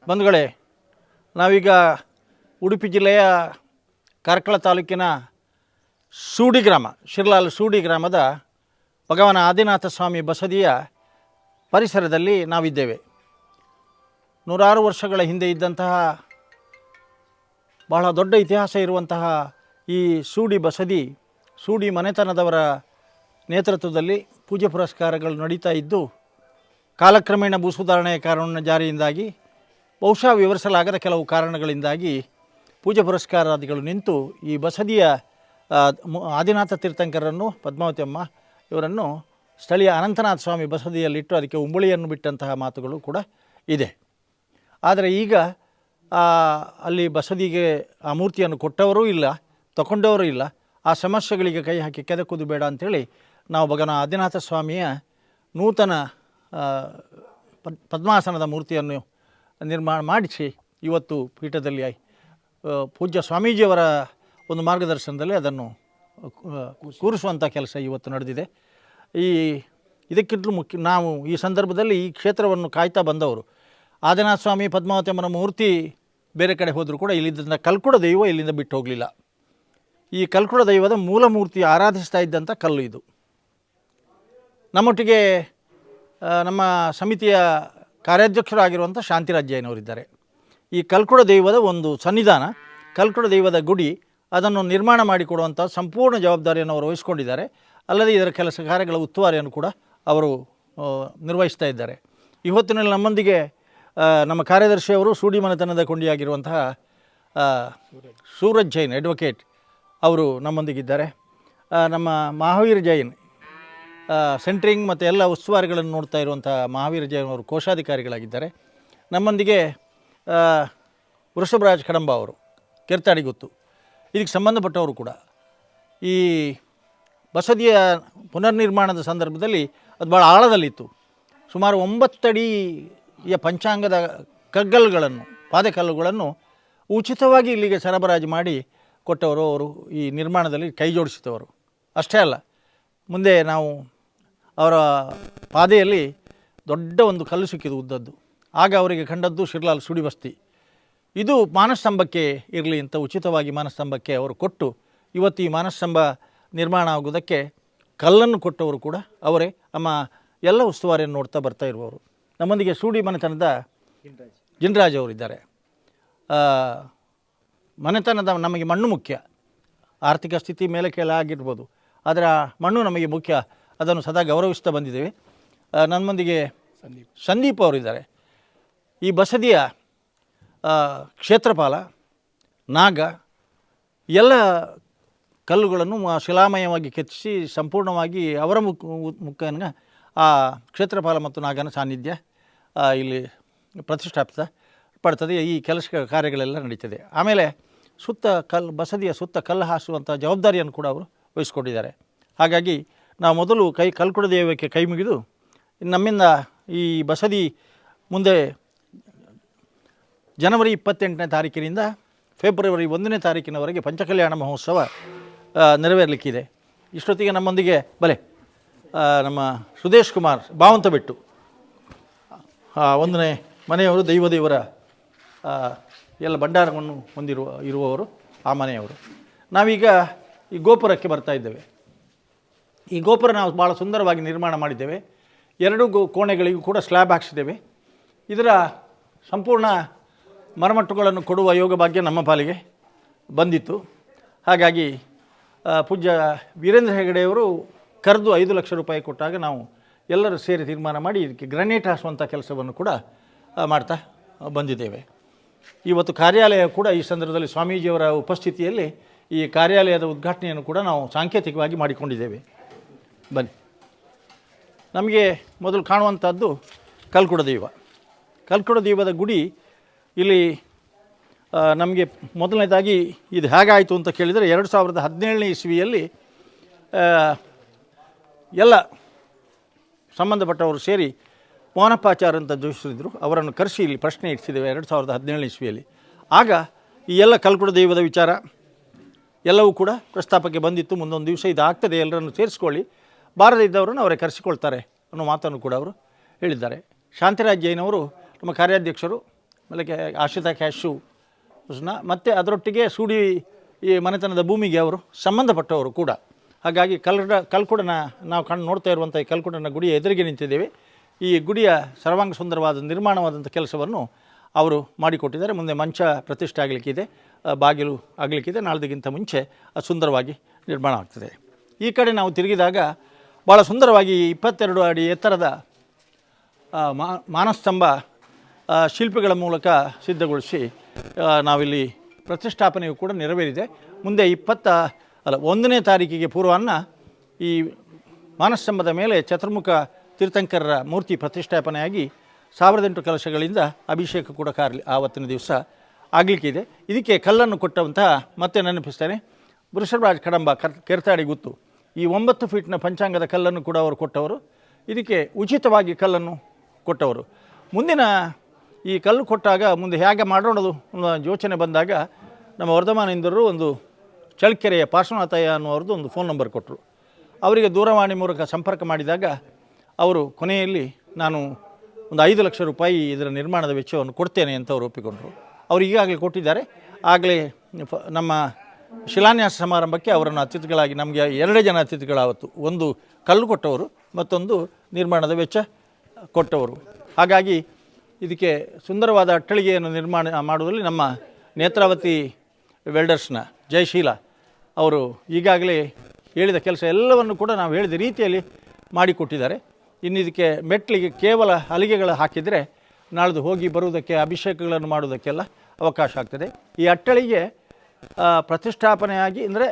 ಬಂಧುಗಳೇ, ನಾವೀಗ ಉಡುಪಿ ಜಿಲ್ಲೆಯ ಕಾರ್ಕಳ ತಾಲೂಕಿನ ಸೂಡಿ ಗ್ರಾಮ, ಶಿರ್ಲಾಲ್ ಸೂಡಿ ಗ್ರಾಮದ ಭಗವಾನ ಆದಿನಾಥ ಸ್ವಾಮಿ ಬಸದಿಯ ಪರಿಸರದಲ್ಲಿ ನಾವಿದ್ದೇವೆ. ನೂರಾರು ವರ್ಷಗಳ ಹಿಂದೆ ಇದ್ದಂತಹ ಬಹಳ ದೊಡ್ಡ ಇತಿಹಾಸ ಇರುವಂತಹ ಈ ಸೂಡಿ ಬಸದಿ, ಸೂಡಿ ಮನೆತನದವರ ನೇತೃತ್ವದಲ್ಲಿ ಪೂಜೆ ಪುರಸ್ಕಾರಗಳು ನಡೀತಾ ಇದ್ದು, ಕಾಲಕ್ರಮೇಣ ಭೂಸುಧಾರಣೆಯ ಕಾನೂನಿನ ಜಾರಿಯಿಂದಾಗಿ, ಬಹುಶಃ ವಿವರಿಸಲಾಗದ ಕೆಲವು ಕಾರಣಗಳಿಂದಾಗಿ ಪೂಜೆ ಪುರಸ್ಕಾರಾದಿಗಳು ನಿಂತು ಈ ಬಸದಿಯ ಆದಿನಾಥ ತೀರ್ಥಂಕರನ್ನು, ಪದ್ಮಾವತಿ ಅಮ್ಮ ಇವರನ್ನು ಸ್ಥಳೀಯ ಅನಂತನಾಥ ಸ್ವಾಮಿ ಬಸದಿಯಲ್ಲಿಟ್ಟು ಅದಕ್ಕೆ ಉಂಬಳಿಯನ್ನು ಬಿಟ್ಟಂತಹ ಮಾತುಗಳು ಕೂಡ ಇದೆ. ಆದರೆ ಈಗ ಅಲ್ಲಿ ಬಸದಿಗೆ ಆ ಮೂರ್ತಿಯನ್ನು ಕೊಟ್ಟವರೂ ಇಲ್ಲ, ತಗೊಂಡವರೂ ಇಲ್ಲ. ಆ ಸಮಸ್ಯೆಗಳಿಗೆ ಕೈ ಹಾಕಿ ಕೆದಕುವುದು ಬೇಡ ಅಂಥೇಳಿ ನಾವು ಭಗವಾನ ಆದಿನಾಥ ಸ್ವಾಮಿಯ ನೂತನ ಪದ್ಮಾಸನದ ಮೂರ್ತಿಯನ್ನು ನಿರ್ಮಾಣ ಮಾಡಿಸಿ ಇವತ್ತು ಪೀಠದಲ್ಲಿ ಪೂಜ್ಯ ಸ್ವಾಮೀಜಿಯವರ ಒಂದು ಮಾರ್ಗದರ್ಶನದಲ್ಲಿ ಅದನ್ನು ಕೂರಿಸುವಂಥ ಕೆಲಸ ಇವತ್ತು ನಡೆದಿದೆ. ಇದಕ್ಕಿಂತಲೂ ಮುಖ್ಯ, ನಾವು ಈ ಸಂದರ್ಭದಲ್ಲಿ ಈ ಕ್ಷೇತ್ರವನ್ನು ಕಾಯ್ತಾ ಬಂದವರು. ಆದಿನಾಥ ಸ್ವಾಮಿ ಪದ್ಮಾವತಿ ಅಮ್ಮನ ಮೂರ್ತಿ ಬೇರೆ ಕಡೆ ಹೋದರೂ ಕೂಡ ಇಲ್ಲಿದ್ದ ಕಲ್ಕುಡ ದೈವ ಇಲ್ಲಿಂದ ಬಿಟ್ಟು ಹೋಗಲಿಲ್ಲ. ಈ ಕಲ್ಕುಡ ದೈವದ ಮೂಲ ಮೂರ್ತಿ ಆರಾಧಿಸ್ತಾ ಇದ್ದಂಥ ಕಲ್ಲು ಇದು. ನಮ್ಮೊಟ್ಟಿಗೆ ನಮ್ಮ ಸಮಿತಿಯ ಕಾರ್ಯಾಧ್ಯಕ್ಷರಾಗಿರುವಂಥ ಶಾಂತಿರಾಜ್ ಜೈನವರಿದ್ದಾರೆ. ಈ ಕಲ್ಕುಡ ದೈವದ ಒಂದು ಸನ್ನಿಧಾನ, ಕಲ್ಕುಡ ದೈವದ ಗುಡಿ, ಅದನ್ನು ನಿರ್ಮಾಣ ಮಾಡಿಕೊಡುವಂಥ ಸಂಪೂರ್ಣ ಜವಾಬ್ದಾರಿಯನ್ನು ಅವರು ವಹಿಸ್ಕೊಂಡಿದ್ದಾರೆ. ಅಲ್ಲದೆ ಇದರ ಕೆಲಸ ಕಾರ್ಯಗಳ ಉಸ್ತುವಾರಿಯನ್ನು ಕೂಡ ಅವರು ನಿರ್ವಹಿಸ್ತಾ ಇದ್ದಾರೆ. ಈ ಹೊತ್ತಿನಲ್ಲಿ ನಮ್ಮೊಂದಿಗೆ ನಮ್ಮ ಕಾರ್ಯದರ್ಶಿಯವರು ಸೂಡಿ ಮನೆತನದ ಕೊಂಡಿಯಾಗಿರುವಂತಹ ಸೂರಜ್ ಜೈನ್ ಅಡ್ವೊಕೇಟ್ ಅವರು ನಮ್ಮೊಂದಿಗಿದ್ದಾರೆ. ನಮ್ಮ ಮಹಾವೀರ್ ಜೈನ್ ಸೆಂಟ್ರಿಂಗ್ ಮತ್ತು ಎಲ್ಲ ಉಸ್ತುವಾರಿಗಳನ್ನು ನೋಡ್ತಾ ಇರುವಂಥ ಮಹಾವೀರ್ ಜೈನ್ ಅವರು ಕೋಶಾಧಿಕಾರಿಗಳಾಗಿದ್ದಾರೆ. ನಮ್ಮೊಂದಿಗೆ ವೃಷಭರಾಜ್ ಕಡಂಬ ಅವರು ಕೆರ್ತಾಡಿಗುತ್ತು, ಇದಕ್ಕೆ ಸಂಬಂಧಪಟ್ಟವರು ಕೂಡ. ಈ ಬಸದಿಯ ಪುನರ್ನಿರ್ಮಾಣದ ಸಂದರ್ಭದಲ್ಲಿ ಅದು ಭಾಳ ಆಳದಲ್ಲಿತ್ತು. ಸುಮಾರು 9 ಅಡಿಯ ಪಂಚಾಂಗದ ಕಗ್ಗಲ್ಲುಗಳನ್ನು, ಪಾದಕಲ್ಲುಗಳನ್ನು ಉಚಿತವಾಗಿ ಇಲ್ಲಿಗೆ ಸರಬರಾಜು ಮಾಡಿ ಕೊಟ್ಟವರು ಅವರು. ಈ ನಿರ್ಮಾಣದಲ್ಲಿ ಕೈ ಜೋಡಿಸಿದವರು ಅಷ್ಟೇ ಅಲ್ಲ, ಮುಂದೆ ನಾವು ಅವರ ಪಾದೆಯಲ್ಲಿ ದೊಡ್ಡ ಒಂದು ಕಲ್ಲು ಸಿಕ್ಕಿದ್ದು ಉದ್ದದ್ದು. ಆಗ ಅವರಿಗೆ ಕಂಡದ್ದು ಶಿರ್ಲಾಲ್ ಸೂಡಿ ಬಸ್ತಿ. ಇದು ಮಾನಸ್ತಂಭಕ್ಕೆ ಇರಲಿ ಅಂತ ಉಚಿತವಾಗಿ ಮಾನಸ್ತಂಭಕ್ಕೆ ಅವರು ಕೊಟ್ಟು, ಇವತ್ತು ಈ ಮಾನಸ್ತಂಭ ನಿರ್ಮಾಣ ಆಗುವುದಕ್ಕೆ ಕಲ್ಲನ್ನು ಕೊಟ್ಟವರು ಕೂಡ ಅವರೇ. ನಮ್ಮ ಎಲ್ಲ ಉಸ್ತುವಾರಿಯನ್ನು ನೋಡ್ತಾ ಬರ್ತಾ ಇರುವವರು. ನಮ್ಮೊಂದಿಗೆ ಸೂಡಿ ಮನೆತನದ ಜಿನರಾಜ್ ಅವರಿದ್ದಾರೆ. ಮನೆತನದ ನಮಗೆ ಮಣ್ಣು ಮುಖ್ಯ, ಆರ್ಥಿಕ ಸ್ಥಿತಿ ಮೇಲೆ ಕೆಳಗಿರ್ಬೋದು, ಆದರೆ ಆ ಮಣ್ಣು ನಮಗೆ ಮುಖ್ಯ, ಅದನ್ನು ಸದಾ ಗೌರವಿಸ್ತಾ ಬಂದಿದ್ದೇವೆ. ನಮ್ಮೊಂದಿಗೆ ಸಂದೀಪ್ ಅವರಿದ್ದಾರೆ. ಈ ಬಸದಿಯ ಕ್ಷೇತ್ರಪಾಲ, ನಾಗ, ಎಲ್ಲ ಕಲ್ಲುಗಳನ್ನು ಶಿಲಾಮಯವಾಗಿ ಕೆತ್ತಿಸಿ ಸಂಪೂರ್ಣವಾಗಿ ಅವರ ಮುಖೇನ ಆ ಕ್ಷೇತ್ರಪಾಲ ಮತ್ತು ನಾಗನ ಸಾನ್ನಿಧ್ಯ ಇಲ್ಲಿ ಪ್ರತಿಷ್ಠಾಪಿತ ಪಡ್ತದೆ. ಈ ಕೆಲಸ ಕಾರ್ಯಗಳೆಲ್ಲ ನಡೀತದೆ. ಆಮೇಲೆ ಬಸದಿಯ ಸುತ್ತ ಕಲ್ಲು ಹಾಸುವಂಥ ಜವಾಬ್ದಾರಿಯನ್ನು ಕೂಡ ಅವರು ವಹಿಸ್ಕೊಂಡಿದ್ದಾರೆ. ಹಾಗಾಗಿ ನಾವು ಮೊದಲು ಕಲ್ಕುಡ ದೈವಕ್ಕೆ ಕೈ ಮುಗಿದು, ನಮ್ಮಿಂದ ಈ ಬಸದಿ ಮುಂದೆ ಜನವರಿ 28ನೇ ತಾರೀಕಿನಿಂದ ಫೆಬ್ರವರಿ 1ನೇ ತಾರೀಕಿನವರೆಗೆ ಪಂಚಕಲ್ಯಾಣ ಮಹೋತ್ಸವ ನೆರವೇರಲಿಕ್ಕಿದೆ. ಇಷ್ಟೊತ್ತಿಗೆ ನಮ್ಮೊಂದಿಗೆ ನಮ್ಮ ಸುದೇಶ್ ಕುಮಾರ್ ಬಾವಂತಬೆಟ್ಟು 1ನೇ ಮನೆಯವರು, ದೈವದೇವರ ಎಲ್ಲ ಭಂಡಾರವನ್ನು ಇರುವವರು, ಆ ಮನೆಯವರು. ನಾವೀಗ ಈ ಗೋಪುರಕ್ಕೆ ಬರ್ತಾ ಇದ್ದೇವೆ. ಈ ಗೋಪುರ ನಾವು ಭಾಳ ಸುಂದರವಾಗಿ ನಿರ್ಮಾಣ ಮಾಡಿದ್ದೇವೆ. 2 ಕೋಣೆಗಳಿಗೂ ಕೂಡ ಸ್ಲ್ಯಾಬ್ ಹಾಕ್ಸಿದ್ದೇವೆ. ಇದರ ಸಂಪೂರ್ಣ ಮರಮಟ್ಟುಗಳನ್ನು ಕೊಡುವ ಯೋಗ ಭಾಗ್ಯ ನಮ್ಮ ಪಾಲಿಗೆ ಬಂದಿತ್ತು. ಹಾಗಾಗಿ ಪೂಜ್ಯ ವೀರೇಂದ್ರ ಹೆಗಡೆಯವರು ಕರೆದು 5 ಲಕ್ಷ ರೂಪಾಯಿ ಕೊಟ್ಟಾಗ ನಾವು ಎಲ್ಲರೂ ಸೇರಿ ತೀರ್ಮಾನ ಮಾಡಿ ಇದಕ್ಕೆ ಗ್ರಾನೈಟ್ ಹಾಸುವಂಥ ಕೆಲಸವನ್ನು ಕೂಡ ಮಾಡ್ತಾ ಬಂದಿದ್ದೇವೆ. ಇವತ್ತು ಕಾರ್ಯಾಲಯ ಕೂಡ ಈ ಸಂದರ್ಭದಲ್ಲಿ ಸ್ವಾಮೀಜಿಯವರ ಉಪಸ್ಥಿತಿಯಲ್ಲಿ ಈ ಕಾರ್ಯಾಲಯದ ಉದ್ಘಾಟನೆಯನ್ನು ಕೂಡ ನಾವು ಸಾಂಕೇತಿಕವಾಗಿ ಮಾಡಿಕೊಂಡಿದ್ದೇವೆ. ಬನ್ನಿ. ನಮಗೆ ಮೊದಲು ಕಾಣುವಂಥದ್ದು ಕಲ್ಕುಡ ದೈವ. ಕಲ್ಕುಡ ದೈವದ ಗುಡಿ ಇಲ್ಲಿ ನಮಗೆ ಮೊದಲನೇದಾಗಿ ಇದು ಹೇಗಾಯಿತು ಅಂತ ಕೇಳಿದರೆ, 2017ನೇ ಇಸ್ವಿಯಲ್ಲಿ ಎಲ್ಲ ಸಂಬಂಧಪಟ್ಟವರು ಸೇರಿ ಮೋಹನಪ್ಪಾಚಾರ್ ಅಂತ ಜೋಯಿಸಿದ್ರು. ಅವರನ್ನು ಕರೆಸಿ ಇಲ್ಲಿ ಪ್ರಶ್ನೆ ಇಡಿಸಿದ್ದೇವೆ 2017ನೇ ಇಸ್ವಿಯಲ್ಲಿ. ಆಗ ಈ ಎಲ್ಲ ಕಲ್ಕುಡ ದೈವದ ವಿಚಾರ ಎಲ್ಲವೂ ಕೂಡ ಪ್ರಸ್ತಾಪಕ್ಕೆ ಬಂದಿತ್ತು. ಮುಂದೊಂದು ದಿವಸ ಇದಾಗ್ತದೆ, ಎಲ್ಲರನ್ನು ಸೇರಿಸ್ಕೊಳ್ಳಿ, ಬಾರದೇ ಇದ್ದವರನ್ನು ಅವರೇ ಕರೆಸಿಕೊಳ್ತಾರೆ ಅನ್ನೋ ಮಾತನ್ನು ಕೂಡ ಅವರು ಹೇಳಿದ್ದಾರೆ. ಶಾಂತಿರಾಜ್ ಜೈನ್ ಅವರು ನಮ್ಮ ಕಾರ್ಯಾಧ್ಯಕ್ಷರು, ಆಮೇಲೆ ಆಶ್ರಿತ ಕ್ಯಾಶು ಮತ್ತು ಅದರೊಟ್ಟಿಗೆ ಸೂಡಿ ಈ ಮನೆತನದ ಭೂಮಿಗೆ ಅವರು ಸಂಬಂಧಪಟ್ಟವರು ಕೂಡ. ಹಾಗಾಗಿ ಕಲ್ಕುಡನ ನಾವು ನೋಡ್ತಾ ಇರುವಂಥ ಈ ಕಲ್ಕುಡನ ಗುಡಿಯ ಎದುರಿಗೆ ನಿಂತಿದ್ದೇವೆ. ಈ ಗುಡಿಯ ಸರ್ವಾಂಗ ಸುಂದರವಾದ ನಿರ್ಮಾಣವಾದಂಥ ಕೆಲಸವನ್ನು ಅವರು ಮಾಡಿಕೊಟ್ಟಿದ್ದಾರೆ. ಮುಂದೆ ಮಂಚ ಪ್ರತಿಷ್ಠೆ ಆಗಲಿಕ್ಕಿದೆ, ಬಾಗಿಲು ಆಗಲಿಕ್ಕಿದೆ. ನಾಳ್ದಿಗಿಂತ ಮುಂಚೆ ಅದು ಸುಂದರವಾಗಿ ನಿರ್ಮಾಣ ಆಗ್ತದೆ. ಈ ಕಡೆ ನಾವು ತಿರುಗಿದಾಗ ಭಾಳ ಸುಂದರವಾಗಿ 22 ಅಡಿ ಎತ್ತರದ ಮಾನಸ್ತಂಭ ಶಿಲ್ಪಿಗಳ ಮೂಲಕ ಸಿದ್ಧಗೊಳಿಸಿ ನಾವಿಲ್ಲಿ ಪ್ರತಿಷ್ಠಾಪನೆಯು ಕೂಡ ನೆರವೇರಿದೆ. ಮುಂದೆ 1ನೇ ತಾರೀಕಿಗೆ ಪೂರ್ವಾಹ್ನ ಈ ಮಾನಸ್ತಂಭದ ಮೇಲೆ ಚತುರ್ಮುಖ ತೀರ್ಥಂಕರರ ಮೂರ್ತಿ ಪ್ರತಿಷ್ಠಾಪನೆಯಾಗಿ 1008 ಕಲಶಗಳಿಂದ ಅಭಿಷೇಕ ಕೂಡ ಆವತ್ತಿನ ದಿವಸ ಆಗಲಿಕ್ಕಿದೆ. ಇದಕ್ಕೆ ಕಲ್ಲನ್ನು ಕೊಟ್ಟಂತಹ ಮತ್ತೆ ನೆನಪಿಸ್ತೇನೆ, ವೃಷಭರಾಜ್ ಕಡಂಬ ಕೆರ್ತಾಡಿ ಗುತ್ತು ಈ 9 ಫೀಟ್ನ ಪಂಚಾಂಗದ ಕಲ್ಲನ್ನು ಕೂಡ ಅವರು ಕೊಟ್ಟವರು. ಇದಕ್ಕೆ ಉಚಿತವಾಗಿ ಕಲ್ಲನ್ನು ಕೊಟ್ಟವರು. ಮುಂದಿನ ಈ ಕಲ್ಲು ಕೊಟ್ಟಾಗ ಮುಂದೆ ಹೇಗೆ ಮಾಡೋಣದು ಯೋಚನೆ ಬಂದಾಗ ನಮ್ಮ ವರ್ಧಮಾನೇಂದ್ರರು ಒಂದು ಚಳ್ಳಕೆರೆಯ ಪಾರ್ಶ್ವನಾಥಯ್ಯ ಅನ್ನುವ್ರದ್ದು ಒಂದು ಫೋನ್ ನಂಬರ್ ಕೊಟ್ಟರು. ಅವರಿಗೆ ದೂರವಾಣಿ ಮೂಲಕ ಸಂಪರ್ಕ ಮಾಡಿದಾಗ ಅವರು ಕೊನೆಯಲ್ಲಿ ನಾನು ಒಂದು 5 ಲಕ್ಷ ರೂಪಾಯಿ ಇದರ ನಿರ್ಮಾಣದ ವೆಚ್ಚವನ್ನು ಕೊಡ್ತೇನೆ ಅಂತ ಅವರು ಒಪ್ಪಿಕೊಂಡರು. ಅವರು ಈಗಾಗಲೇ ಕೊಟ್ಟಿದ್ದಾರೆ. ಆಗಲೇ ನಮ್ಮ ಶಿಲಾನ್ಯಾಸ ಸಮಾರಂಭಕ್ಕೆ ಅವರನ್ನು ಅತಿಥಿಗಳಾಗಿ ನಮಗೆ 2 ಜನ ಅತಿಥಿಗಳಾವತ್ತು, ಒಂದು ಕಲ್ಲು ಕೊಟ್ಟವರು ಮತ್ತೊಂದು ನಿರ್ಮಾಣದ ವೆಚ್ಚ ಕೊಟ್ಟವರು. ಹಾಗಾಗಿ ಇದಕ್ಕೆ ಸುಂದರವಾದ ಅಟ್ಟಳಿಗೆಯನ್ನು ನಿರ್ಮಾಣ ಮಾಡುವುದರಲ್ಲಿ ನಮ್ಮ ನೇತ್ರಾವತಿ ವೆಲ್ಡರ್ಸ್ನ ಜಯಶೀಲ ಅವರು ಈಗಾಗಲೇ ಹೇಳಿದ ಕೆಲಸ ಎಲ್ಲವನ್ನು ಕೂಡ ನಾವು ಹೇಳಿದ ರೀತಿಯಲ್ಲಿ ಮಾಡಿಕೊಟ್ಟಿದ್ದಾರೆ. ಇನ್ನು ಇದಕ್ಕೆ ಮೆಟ್ಟಲಿಗೆ ಕೇವಲ ಹಲಿಗೆಗಳು ಹಾಕಿದರೆ ನಾಳ್ದು ಹೋಗಿ ಬರುವುದಕ್ಕೆ ಅಭಿಷೇಕಗಳನ್ನು ಮಾಡುವುದಕ್ಕೆಲ್ಲ ಅವಕಾಶ ಆಗ್ತದೆ. ಈ ಅಟ್ಟಳಿಗೆ ಪ್ರತಿಷ್ಠಾಪನೆಯಾಗಿ ಅಂದರೆ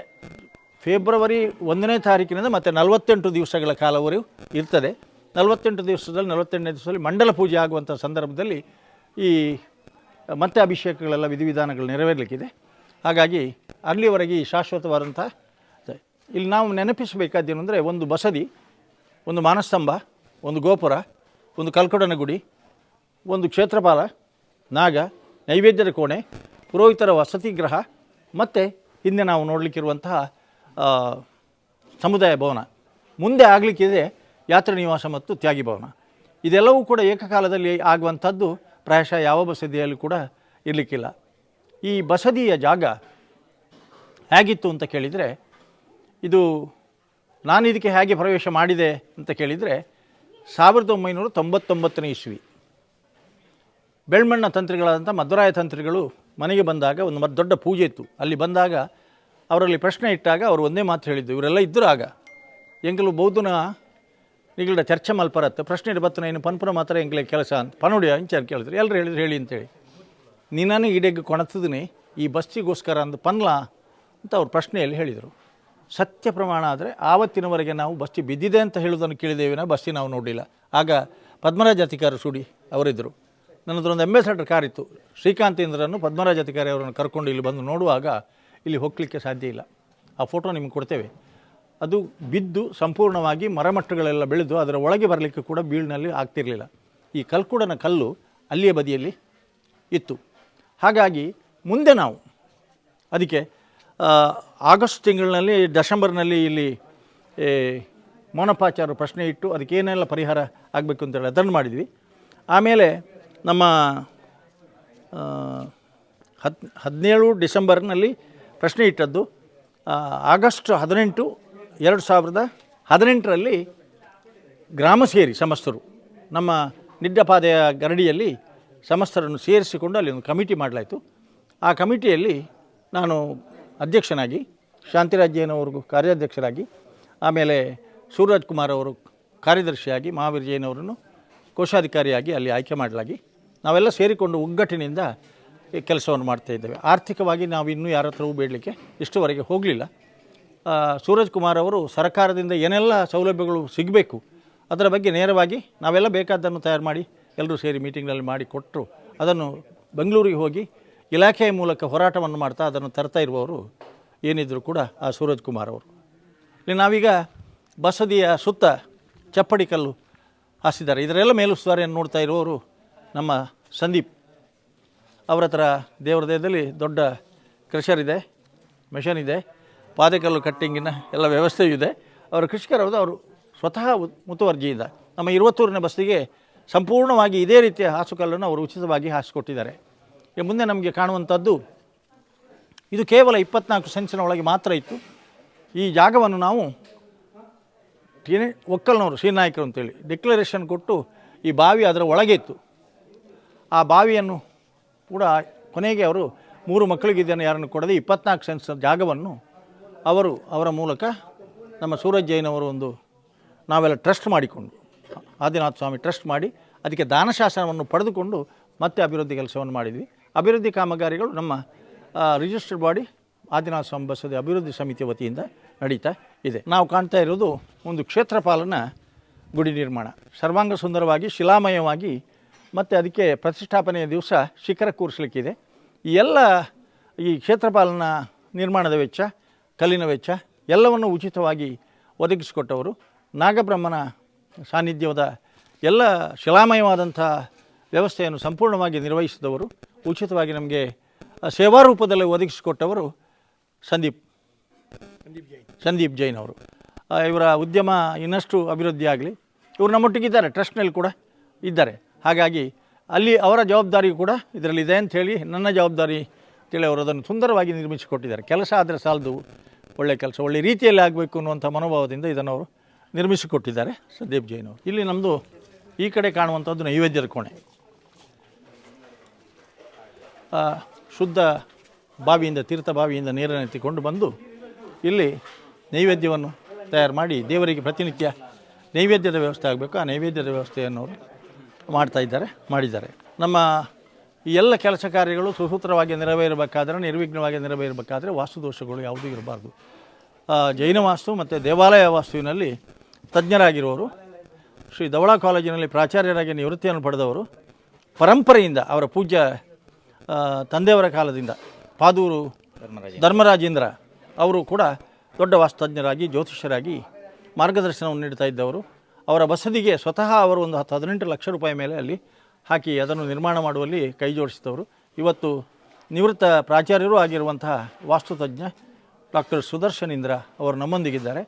ಫೆಬ್ರವರಿ 1ನೇ ತಾರೀಕಿನಿಂದ ಮತ್ತು 48 ದಿವಸಗಳ ಕಾಲವರೆಗೂ ಇರ್ತದೆ. 48 ದಿವಸದಲ್ಲಿ 48ನೇ ದಿವಸದಲ್ಲಿ ಮಂಡಲ ಪೂಜೆ ಆಗುವಂಥ ಸಂದರ್ಭದಲ್ಲಿ ಈ ಮತ್ತೆ ಅಭಿಷೇಕಗಳೆಲ್ಲ ವಿಧಿವಿಧಾನಗಳು ನೆರವೇರಲಿಕ್ಕಿದೆ. ಹಾಗಾಗಿ ಅಲ್ಲಿವರೆಗೆ ಈ ಶಾಶ್ವತವಾದಂಥ ಇಲ್ಲಿ ನಾವು ನೆನಪಿಸಬೇಕಾದ್ದೇನು ಅಂದರೆ ಒಂದು ಬಸದಿ, ಒಂದು ಮಾನಸ್ತಂಭ, ಒಂದು ಗೋಪುರ, ಒಂದು ಕಲ್ಕುಡನ ಗುಡಿ, ಒಂದು ಕ್ಷೇತ್ರಪಾಲ, ನಾಗ, ನೈವೇದ್ಯದ ಕೋಣೆ, ಪುರೋಹಿತರ ವಸತಿ ಗೃಹ ಮತ್ತು ಹಿಂದೆ ನಾವು ನೋಡಲಿಕ್ಕಿರುವಂತಹ ಸಮುದಾಯ ಭವನ, ಮುಂದೆ ಆಗಲಿಕ್ಕಿದೆ ಯಾತ್ರಾ ನಿವಾಸ ಮತ್ತು ತ್ಯಾಗಿ ಭವನ. ಇದೆಲ್ಲವೂ ಕೂಡ ಏಕಕಾಲದಲ್ಲಿ ಆಗುವಂಥದ್ದು ಪ್ರಾಯಶಃ ಯಾವ ಬಸದಿಯಲ್ಲೂ ಕೂಡ ಇರಲಿಕ್ಕಿಲ್ಲ. ಈ ಬಸದಿಯ ಜಾಗ ಹೇಗಿತ್ತು ಅಂತ ಕೇಳಿದರೆ, ಇದು ನಾನು ಇದಕ್ಕೆ ಹೇಗೆ ಪ್ರವೇಶ ಮಾಡಿದೆ ಅಂತ ಕೇಳಿದರೆ 1999ನೇ ಇಸ್ವಿ ಬೆಳ್ಮಣ್ಣ ತಂತ್ರಿಗಳಾದಂಥ ಮಧ್ವರಾಯ ತಂತ್ರಿಗಳು ಮನೆಗೆ ಬಂದಾಗ ಒಂದು ದೊಡ್ಡ ಪೂಜೆ ಇತ್ತು. ಅಲ್ಲಿ ಬಂದಾಗ ಅವರಲ್ಲಿ ಪ್ರಶ್ನೆ ಇಟ್ಟಾಗ ಅವರು ಒಂದೇ ಮಾತು ಹೇಳಿದ್ದು, ಇವರೆಲ್ಲ ಇದ್ದರು ಆಗ ಎಂಕಲು ಬೌದ್ಧನ ನಿಗಲ ಚರ್ಚೆ ಮಲ್ಪರತ್ತೆ ಪ್ರಶ್ನೆ ಬತ್ತನ ಏನು ಪನ್ಪುರ ಮಾತ್ರ ಎಂಕ್ಲೆ ಕೆಲಸ ಅಂತ ಪನೋಡಿಯ ಇಂಚಾರು ಕೇಳಿದ್ರು. ಎಲ್ಲರೂ ಹೇಳಿದ್ರು ಹೇಳಿ ಅಂತೇಳಿ. ನೀನಾನು ಈಡೆಗೆ ಕೊಣತಿದ್ದೀನಿ ಈ ಬಸ್ಸಿಗೋಸ್ಕರ ಅಂದು ಪನ್ಲ ಅಂತ ಅವ್ರು ಪ್ರಶ್ನೆಯಲ್ಲಿ ಹೇಳಿದರು. ಸತ್ಯ ಪ್ರಮಾಣ ಆದರೆ ಆವತ್ತಿನವರೆಗೆ ನಾವು ಬಸ್ಸಿ ಬಿದ್ದಿದೆ ಅಂತ ಹೇಳೋದನ್ನು ಕೇಳಿದ್ದೇವಿನ ಬಸ್ಸಿ ನಾವು ನೋಡಲಿಲ್ಲ. ಆಗ ಪದ್ಮರಾಜ ಅಧಿಕಾರಿ ಸುಡಿ ಅವರಿದ್ದರು. ನನ್ನದೊಂದು ಅಂಬಾಸಡರ್ ಕಾರ್ ಇತ್ತು. ಶ್ರೀಕಾಂತೇಂದ್ರನ್ನು ಪದ್ಮರಾಜ ಅಧಿಕಾರಿ ಅವರನ್ನು ಕರ್ಕೊಂಡು ಇಲ್ಲಿ ಬಂದು ನೋಡುವಾಗ ಇಲ್ಲಿ ಹೋಗಲಿಕ್ಕೆ ಸಾಧ್ಯ ಇಲ್ಲ. ಆ ಫೋಟೋ ನಿಮಗೆ ಕೊಡ್ತೇವೆ. ಅದು ಬಿದ್ದು ಸಂಪೂರ್ಣವಾಗಿ ಮರಮಟ್ಟುಗಳೆಲ್ಲ ಬೆಳೆದು ಅದರ ಒಳಗೆ ಬರಲಿಕ್ಕೆ ಕೂಡ ಬೀಳಿನಲ್ಲಿ ಆಗ್ತಿರಲಿಲ್ಲ. ಈ ಕಲ್ಕುಡನ ಕಲ್ಲು ಅಲ್ಲಿಯ ಬದಿಯಲ್ಲಿ ಇತ್ತು. ಹಾಗಾಗಿ ಮುಂದೆ ನಾವು ಅದಕ್ಕೆ ಆಗಸ್ಟ್ ತಿಂಗಳಿನಲ್ಲಿ ಡಿಸೆಂಬರ್ನಲ್ಲಿ ಇಲ್ಲಿ ಮೌನಪಾಚಾರ ಪ್ರಶ್ನೆ ಇಟ್ಟು ಅದಕ್ಕೇನೆಲ್ಲ ಪರಿಹಾರ ಆಗಬೇಕು ಅಂತೇಳಿ ಅದನ್ನು ಮಾಡಿದ್ವಿ. ಆಮೇಲೆ ನಮ್ಮ 17 ಡಿಸೆಂಬರ್ನಲ್ಲಿ ಪ್ರಶ್ನೆ ಇಟ್ಟದ್ದು. ಆಗಸ್ಟ್ 18, 2018ರಲ್ಲಿ ಗ್ರಾಮ ಸೇರಿ ಸಮಸ್ತರು ನಮ್ಮ ನಿಡ್ಡಪಾದೆಯ ಗರಡಿಯಲ್ಲಿ ಸಮಸ್ತರನ್ನು ಸೇರಿಸಿಕೊಂಡು ಅಲ್ಲಿ ಒಂದು ಕಮಿಟಿ ಮಾಡಲಾಯಿತು. ಆ ಕಮಿಟಿಯಲ್ಲಿ ನಾನು ಅಧ್ಯಕ್ಷನಾಗಿ, ಶಾಂತಿರಾಜ್ಯನವರು ಕಾರ್ಯಾಧ್ಯಕ್ಷರಾಗಿ, ಆಮೇಲೆ ಸೂರಜ್ ಕುಮಾರ್ ಅವರು ಕಾರ್ಯದರ್ಶಿಯಾಗಿ, ಮಹಾವೀರ್ ಜೈನವರನ್ನು ಕೋಶಾಧಿಕಾರಿಯಾಗಿ ಅಲ್ಲಿ ಆಯ್ಕೆ ಮಾಡಲಾಗಿ ನಾವೆಲ್ಲ ಸೇರಿಕೊಂಡು ಒಗ್ಗಟ್ಟಿನಿಂದ ಈ ಕೆಲಸವನ್ನು ಮಾಡ್ತಾಯಿದ್ದೇವೆ. ಆರ್ಥಿಕವಾಗಿ ನಾವು ಇನ್ನೂ ಯಾರ ಹತ್ರವೂ ಬೇಡಲಿಕ್ಕೆ ಇಷ್ಟುವರೆಗೆ ಹೋಗಲಿಲ್ಲ. ಸೂರಜ್ ಕುಮಾರ್ ಅವರು ಸರ್ಕಾರದಿಂದ ಏನೆಲ್ಲ ಸೌಲಭ್ಯಗಳು ಸಿಗಬೇಕು ಅದರ ಬಗ್ಗೆ ನೇರವಾಗಿ ನಾವೆಲ್ಲ ಬೇಕಾದ್ದನ್ನು ತಯಾರು ಮಾಡಿ ಎಲ್ಲರೂ ಸೇರಿ ಮೀಟಿಂಗ್ನಲ್ಲಿ ಮಾಡಿ ಕೊಟ್ಟರು. ಅದನ್ನು ಬೆಂಗಳೂರಿಗೆ ಹೋಗಿ ಇಲಾಖೆಯ ಮೂಲಕ ಹೋರಾಟವನ್ನು ಮಾಡ್ತಾ ಅದನ್ನು ತರ್ತಾ ಇರುವವರು ಏನಿದ್ರು ಕೂಡ ಆ ಸೂರಜ್ ಕುಮಾರ್ ಅವರು. ಇಲ್ಲಿ ನಾವೀಗ ಬಸದಿಯ ಸುತ್ತ ಚಪ್ಪಡಿ ಕಲ್ಲು ಹಾಸಿದ್ದಾರೆ. ಇದರೆಲ್ಲ ಮೇಲುಸ್ತುವಾರಿಯನ್ನು ನೋಡ್ತಾ ಇರುವವರು ನಮ್ಮ ಸಂದೀಪ್. ಅವರ ಹತ್ರ ದೇವರ ದೇಹದಲ್ಲಿ ದೊಡ್ಡ ಕ್ರಷರ್ ಇದೆ, ಮೆಷನ್ ಇದೆ, ಪಾದಕಲ್ಲು ಕಟ್ಟಿಂಗಿನ ಎಲ್ಲ ವ್ಯವಸ್ಥೆಯೂ ಇದೆ. ಅವರು ಕೃಷಿಕರವರು, ಅವರು ಸ್ವತಃ ಮುತುವರ್ಜಿಯಿಂದ ನಮ್ಮ 20ನೇ ಬಸ್ತಿಗೆ ಸಂಪೂರ್ಣವಾಗಿ ಇದೇ ರೀತಿಯ ಹಾಸುಕಲ್ಲನ್ನು ಅವರು ಉಚಿತವಾಗಿ ಹಾಸಿಕೊಟ್ಟಿದ್ದಾರೆ. ಮುಂದೆ ನಮಗೆ ಕಾಣುವಂಥದ್ದು ಇದು ಕೇವಲ 24 ಸೆಂಟ್ಸಿನ ಒಳಗೆ ಮಾತ್ರ ಇತ್ತು. ಈ ಜಾಗವನ್ನು ನಾವು ಒಕ್ಕಲ್ನವರು ಶ್ರೀನಾಯಕರು ಅಂತೇಳಿ ಡಿಕ್ಲರೇಷನ್ ಕೊಟ್ಟು ಈ ಬಾವಿ ಅದರ ಒಳಗೆ ಇತ್ತು. ಆ ಬಾವಿಯನ್ನು ಕೂಡ ಕೊನೆಗೆ ಅವರು 3 ಮಕ್ಕಳಿಗೆ ಇದನ್ನು ಯಾರನ್ನು ಕೊಡದೆ 24 ಸೆಂಟ್ಸ್ ಜಾಗವನ್ನು ಅವರ ಮೂಲಕ ನಮ್ಮ ಸೂರಜ್ ಜೈನ್ ಅವರು ನಾವೆಲ್ಲ ಟ್ರಸ್ಟ್ ಮಾಡಿಕೊಂಡು ಆದಿನಾಥ ಸ್ವಾಮಿ ಟ್ರಸ್ಟ್ ಮಾಡಿ ಅದಕ್ಕೆ ದಾನಶಾಸನವನ್ನು ಪಡೆದುಕೊಂಡು ಮತ್ತೆ ಅಭಿವೃದ್ಧಿ ಕೆಲಸವನ್ನು ಮಾಡಿದ್ವಿ. ಅಭಿವೃದ್ಧಿ ಕಾಮಗಾರಿಗಳು ನಮ್ಮ ರಿಜಿಸ್ಟರ್ಡ್ ಬಾಡಿ ಆದಿನಾಥ ಸ್ವಾಮಿ ಬಸದಿ ಅಭಿವೃದ್ಧಿ ಸಮಿತಿಯ ವತಿಯಿಂದ ನಡೀತಾ ಇದೆ. ನಾವು ಕಾಣ್ತಾ ಇರೋದು ಒಂದು ಕ್ಷೇತ್ರಪಾಲನ ಗುಡಿ ನಿರ್ಮಾಣ ಸರ್ವಾಂಗ ಸುಂದರವಾಗಿ ಶಿಲಾಮಯವಾಗಿ ಮತ್ತು ಅದಕ್ಕೆ ಪ್ರತಿಷ್ಠಾಪನೆಯ ದಿವಸ ಶಿಖರ ಕೂರಿಸಲಿಕ್ಕಿದೆ. ಈ ಕ್ಷೇತ್ರಪಾಲನ ನಿರ್ಮಾಣದ ವೆಚ್ಚ, ಕಲ್ಲಿನ ವೆಚ್ಚ ಎಲ್ಲವನ್ನು ಉಚಿತವಾಗಿ ಒದಗಿಸಿಕೊಟ್ಟವರು. ನಾಗಬ್ರಹ್ಮನ ಸಾನ್ನಿಧ್ಯದ ಎಲ್ಲ ಶಿಲಾಮಯವಾದಂಥ ವ್ಯವಸ್ಥೆಯನ್ನು ಸಂಪೂರ್ಣವಾಗಿ ನಿರ್ವಹಿಸಿದವರು, ಉಚಿತವಾಗಿ ನಮಗೆ ಸೇವಾ ರೂಪದಲ್ಲಿ ಒದಗಿಸಿಕೊಟ್ಟವರು ಸಂದೀಪ್ ಜೈನ್ ಅವರು. ಇವರ ಉದ್ಯಮ ಇನ್ನಷ್ಟು ಅಭಿವೃದ್ಧಿ ಆಗಲಿ. ಇವರು ನಮ್ಮೊಟ್ಟಿಗಿದ್ದಾರೆ, ಟ್ರಸ್ಟ್ನಲ್ಲಿ ಕೂಡ ಇದ್ದಾರೆ. ಹಾಗಾಗಿ ಅಲ್ಲಿ ಅವರ ಜವಾಬ್ದಾರಿ ಕೂಡ ಇದರಲ್ಲಿದೆ ಅಂಥೇಳಿ ನನ್ನ ಜವಾಬ್ದಾರಿ ಅಂತೇಳಿ ಅವರು ಅದನ್ನು ಸುಂದರವಾಗಿ ನಿರ್ಮಿಸಿಕೊಟ್ಟಿದ್ದಾರೆ. ಕೆಲಸ ಆದರೆ ಸಾಲದು, ಒಳ್ಳೆಯ ಕೆಲಸ ಒಳ್ಳೆಯ ರೀತಿಯಲ್ಲಿ ಆಗಬೇಕು ಅನ್ನುವಂಥ ಮನೋಭಾವದಿಂದ ಇದನ್ನು ಅವರು ನಿರ್ಮಿಸಿಕೊಟ್ಟಿದ್ದಾರೆ ಸಂದೀಪ್ ಜೈನ್ ಅವರು. ಇಲ್ಲಿ ನಮ್ಮದು ಈ ಕಡೆ ಕಾಣುವಂಥದ್ದು ನೈವೇದ್ಯದ ಕೋಣೆ. ಶುದ್ಧ ಬಾವಿಯಿಂದ ತೀರ್ಥ ಬಾವಿಯಿಂದ ನೀರನ್ನು ಎತ್ತಿಕೊಂಡು ಬಂದು ಇಲ್ಲಿ ನೈವೇದ್ಯವನ್ನು ತಯಾರು ಮಾಡಿ ದೇವರಿಗೆ ಪ್ರತಿನಿತ್ಯ ನೈವೇದ್ಯದ ವ್ಯವಸ್ಥೆ ಆಗಬೇಕು. ಆ ನೈವೇದ್ಯದ ವ್ಯವಸ್ಥೆಯನ್ನು ಅವರು ಮಾಡಿದ್ದಾರೆ. ನಮ್ಮ ಈ ಎಲ್ಲ ಕೆಲಸ ಕಾರ್ಯಗಳು ಸುಸೂತ್ರವಾಗಿ ನೆರವೇರಬೇಕಾದರೆ, ನಿರ್ವಿಘ್ನವಾಗಿ ನೆರವೇರಬೇಕಾದರೆ ವಾಸ್ತುದೋಷಗಳು ಯಾವುದೂ ಇರಬಾರ್ದು. ಜೈನ ವಾಸ್ತು ಮತ್ತು ದೇವಾಲಯ ವಾಸ್ತುವಿನಲ್ಲಿ ತಜ್ಞರಾಗಿರುವವರು, ಶ್ರೀ ಧವಳಾ ಕಾಲೇಜಿನಲ್ಲಿ ಪ್ರಾಚಾರ್ಯರಾಗಿ ನಿವೃತ್ತಿಯನ್ನು ಪಡೆದವರು, ಪರಂಪರೆಯಿಂದ ಅವರ ಪೂಜ್ಯ ತಂದೆಯವರ ಕಾಲದಿಂದ ಪಾದೂರು ಧರ್ಮರಾಜೇಂದ್ರ ಅವರು ಕೂಡ ದೊಡ್ಡ ವಾಸ್ತುತಜ್ಞರಾಗಿ ಜ್ಯೋತಿಷ್ಯರಾಗಿ ಮಾರ್ಗದರ್ಶನವನ್ನು ನೀಡ್ತಾ ಇದ್ದವರು. ಅವರ ಬಸದಿಗೆ ಸ್ವತಃ ಅವರು ಒಂದು 18 ಲಕ್ಷ ರೂಪಾಯಿ ಮೇಲೆ ಅಲ್ಲಿ ಹಾಕಿ ಅದನ್ನು ನಿರ್ಮಾಣ ಮಾಡುವಲ್ಲಿ ಕೈ ಜೋಡಿಸಿದವರು. ಇವತ್ತು ನಿವೃತ್ತ ಪ್ರಾಚಾರ್ಯರೂ ಆಗಿರುವಂತಹ ವಾಸ್ತುತಜ್ಞ ಡಾಕ್ಟರ್ ಸುದರ್ಶನೇಂದ್ರ ಅವರು ನಮ್ಮೊಂದಿಗಿದ್ದಾರೆ.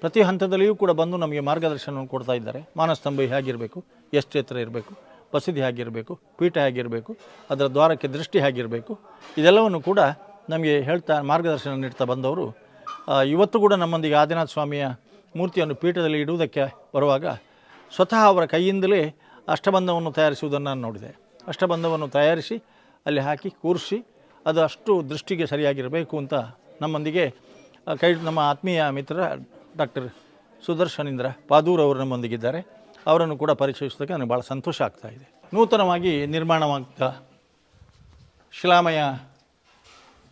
ಪ್ರತಿ ಹಂತದಲ್ಲಿಯೂ ಕೂಡ ಬಂದು ನಮಗೆ ಮಾರ್ಗದರ್ಶನವನ್ನು ಕೊಡ್ತಾ ಇದ್ದಾರೆ. ಮಾನಸ್ತಂಭ ಹೇಗಿರಬೇಕು, ಎಷ್ಟು ಎತ್ತರ ಇರಬೇಕು, ಬಸದಿ ಹೇಗಿರಬೇಕು, ಪೀಠ ಹೇಗಿರಬೇಕು, ಅದರ ದ್ವಾರಕ್ಕೆ ದೃಷ್ಟಿ ಹೇಗಿರಬೇಕು, ಇದೆಲ್ಲವನ್ನು ಕೂಡ ನಮಗೆ ಹೇಳ್ತಾ ಮಾರ್ಗದರ್ಶನ ನೀಡ್ತಾ ಬಂದವರು. ಇವತ್ತು ಕೂಡ ನಮ್ಮೊಂದಿಗೆ ಆದಿನಾಥ ಸ್ವಾಮಿಯ ಮೂರ್ತಿಯನ್ನು ಪೀಠದಲ್ಲಿ ಇಡುವುದಕ್ಕೆ ಬರುವಾಗ ಸ್ವತಃ ಅವರ ಕೈಯಿಂದಲೇ ಅಷ್ಟಬಂಧವನ್ನು ತಯಾರಿಸುವುದನ್ನು ನಾನು ನೋಡಿದೆ. ಅಷ್ಟಬಂಧವನ್ನು ತಯಾರಿಸಿ ಅಲ್ಲಿ ಹಾಕಿ ಕೂರಿಸಿ ಅದು ಅಷ್ಟು ದೃಷ್ಟಿಗೆ ಸರಿಯಾಗಿರಬೇಕು ಅಂತ ನಮ್ಮೊಂದಿಗೆ ನಮ್ಮ ಆತ್ಮೀಯ ಮಿತ್ರ ಡಾಕ್ಟರ್ ಸುದರ್ಶನೇಂದ್ರ ಪಾದೂರ್ ಅವರು ನಮ್ಮೊಂದಿಗಿದ್ದಾರೆ. ಅವರನ್ನು ಕೂಡ ಪರಿಚಯಿಸೋದಕ್ಕೆ ನನಗೆ ಭಾಳ ಸಂತೋಷ ಆಗ್ತಾಯಿದೆ. ನೂತನವಾಗಿ ನಿರ್ಮಾಣವಾದ ಶಿಲಾಮಯ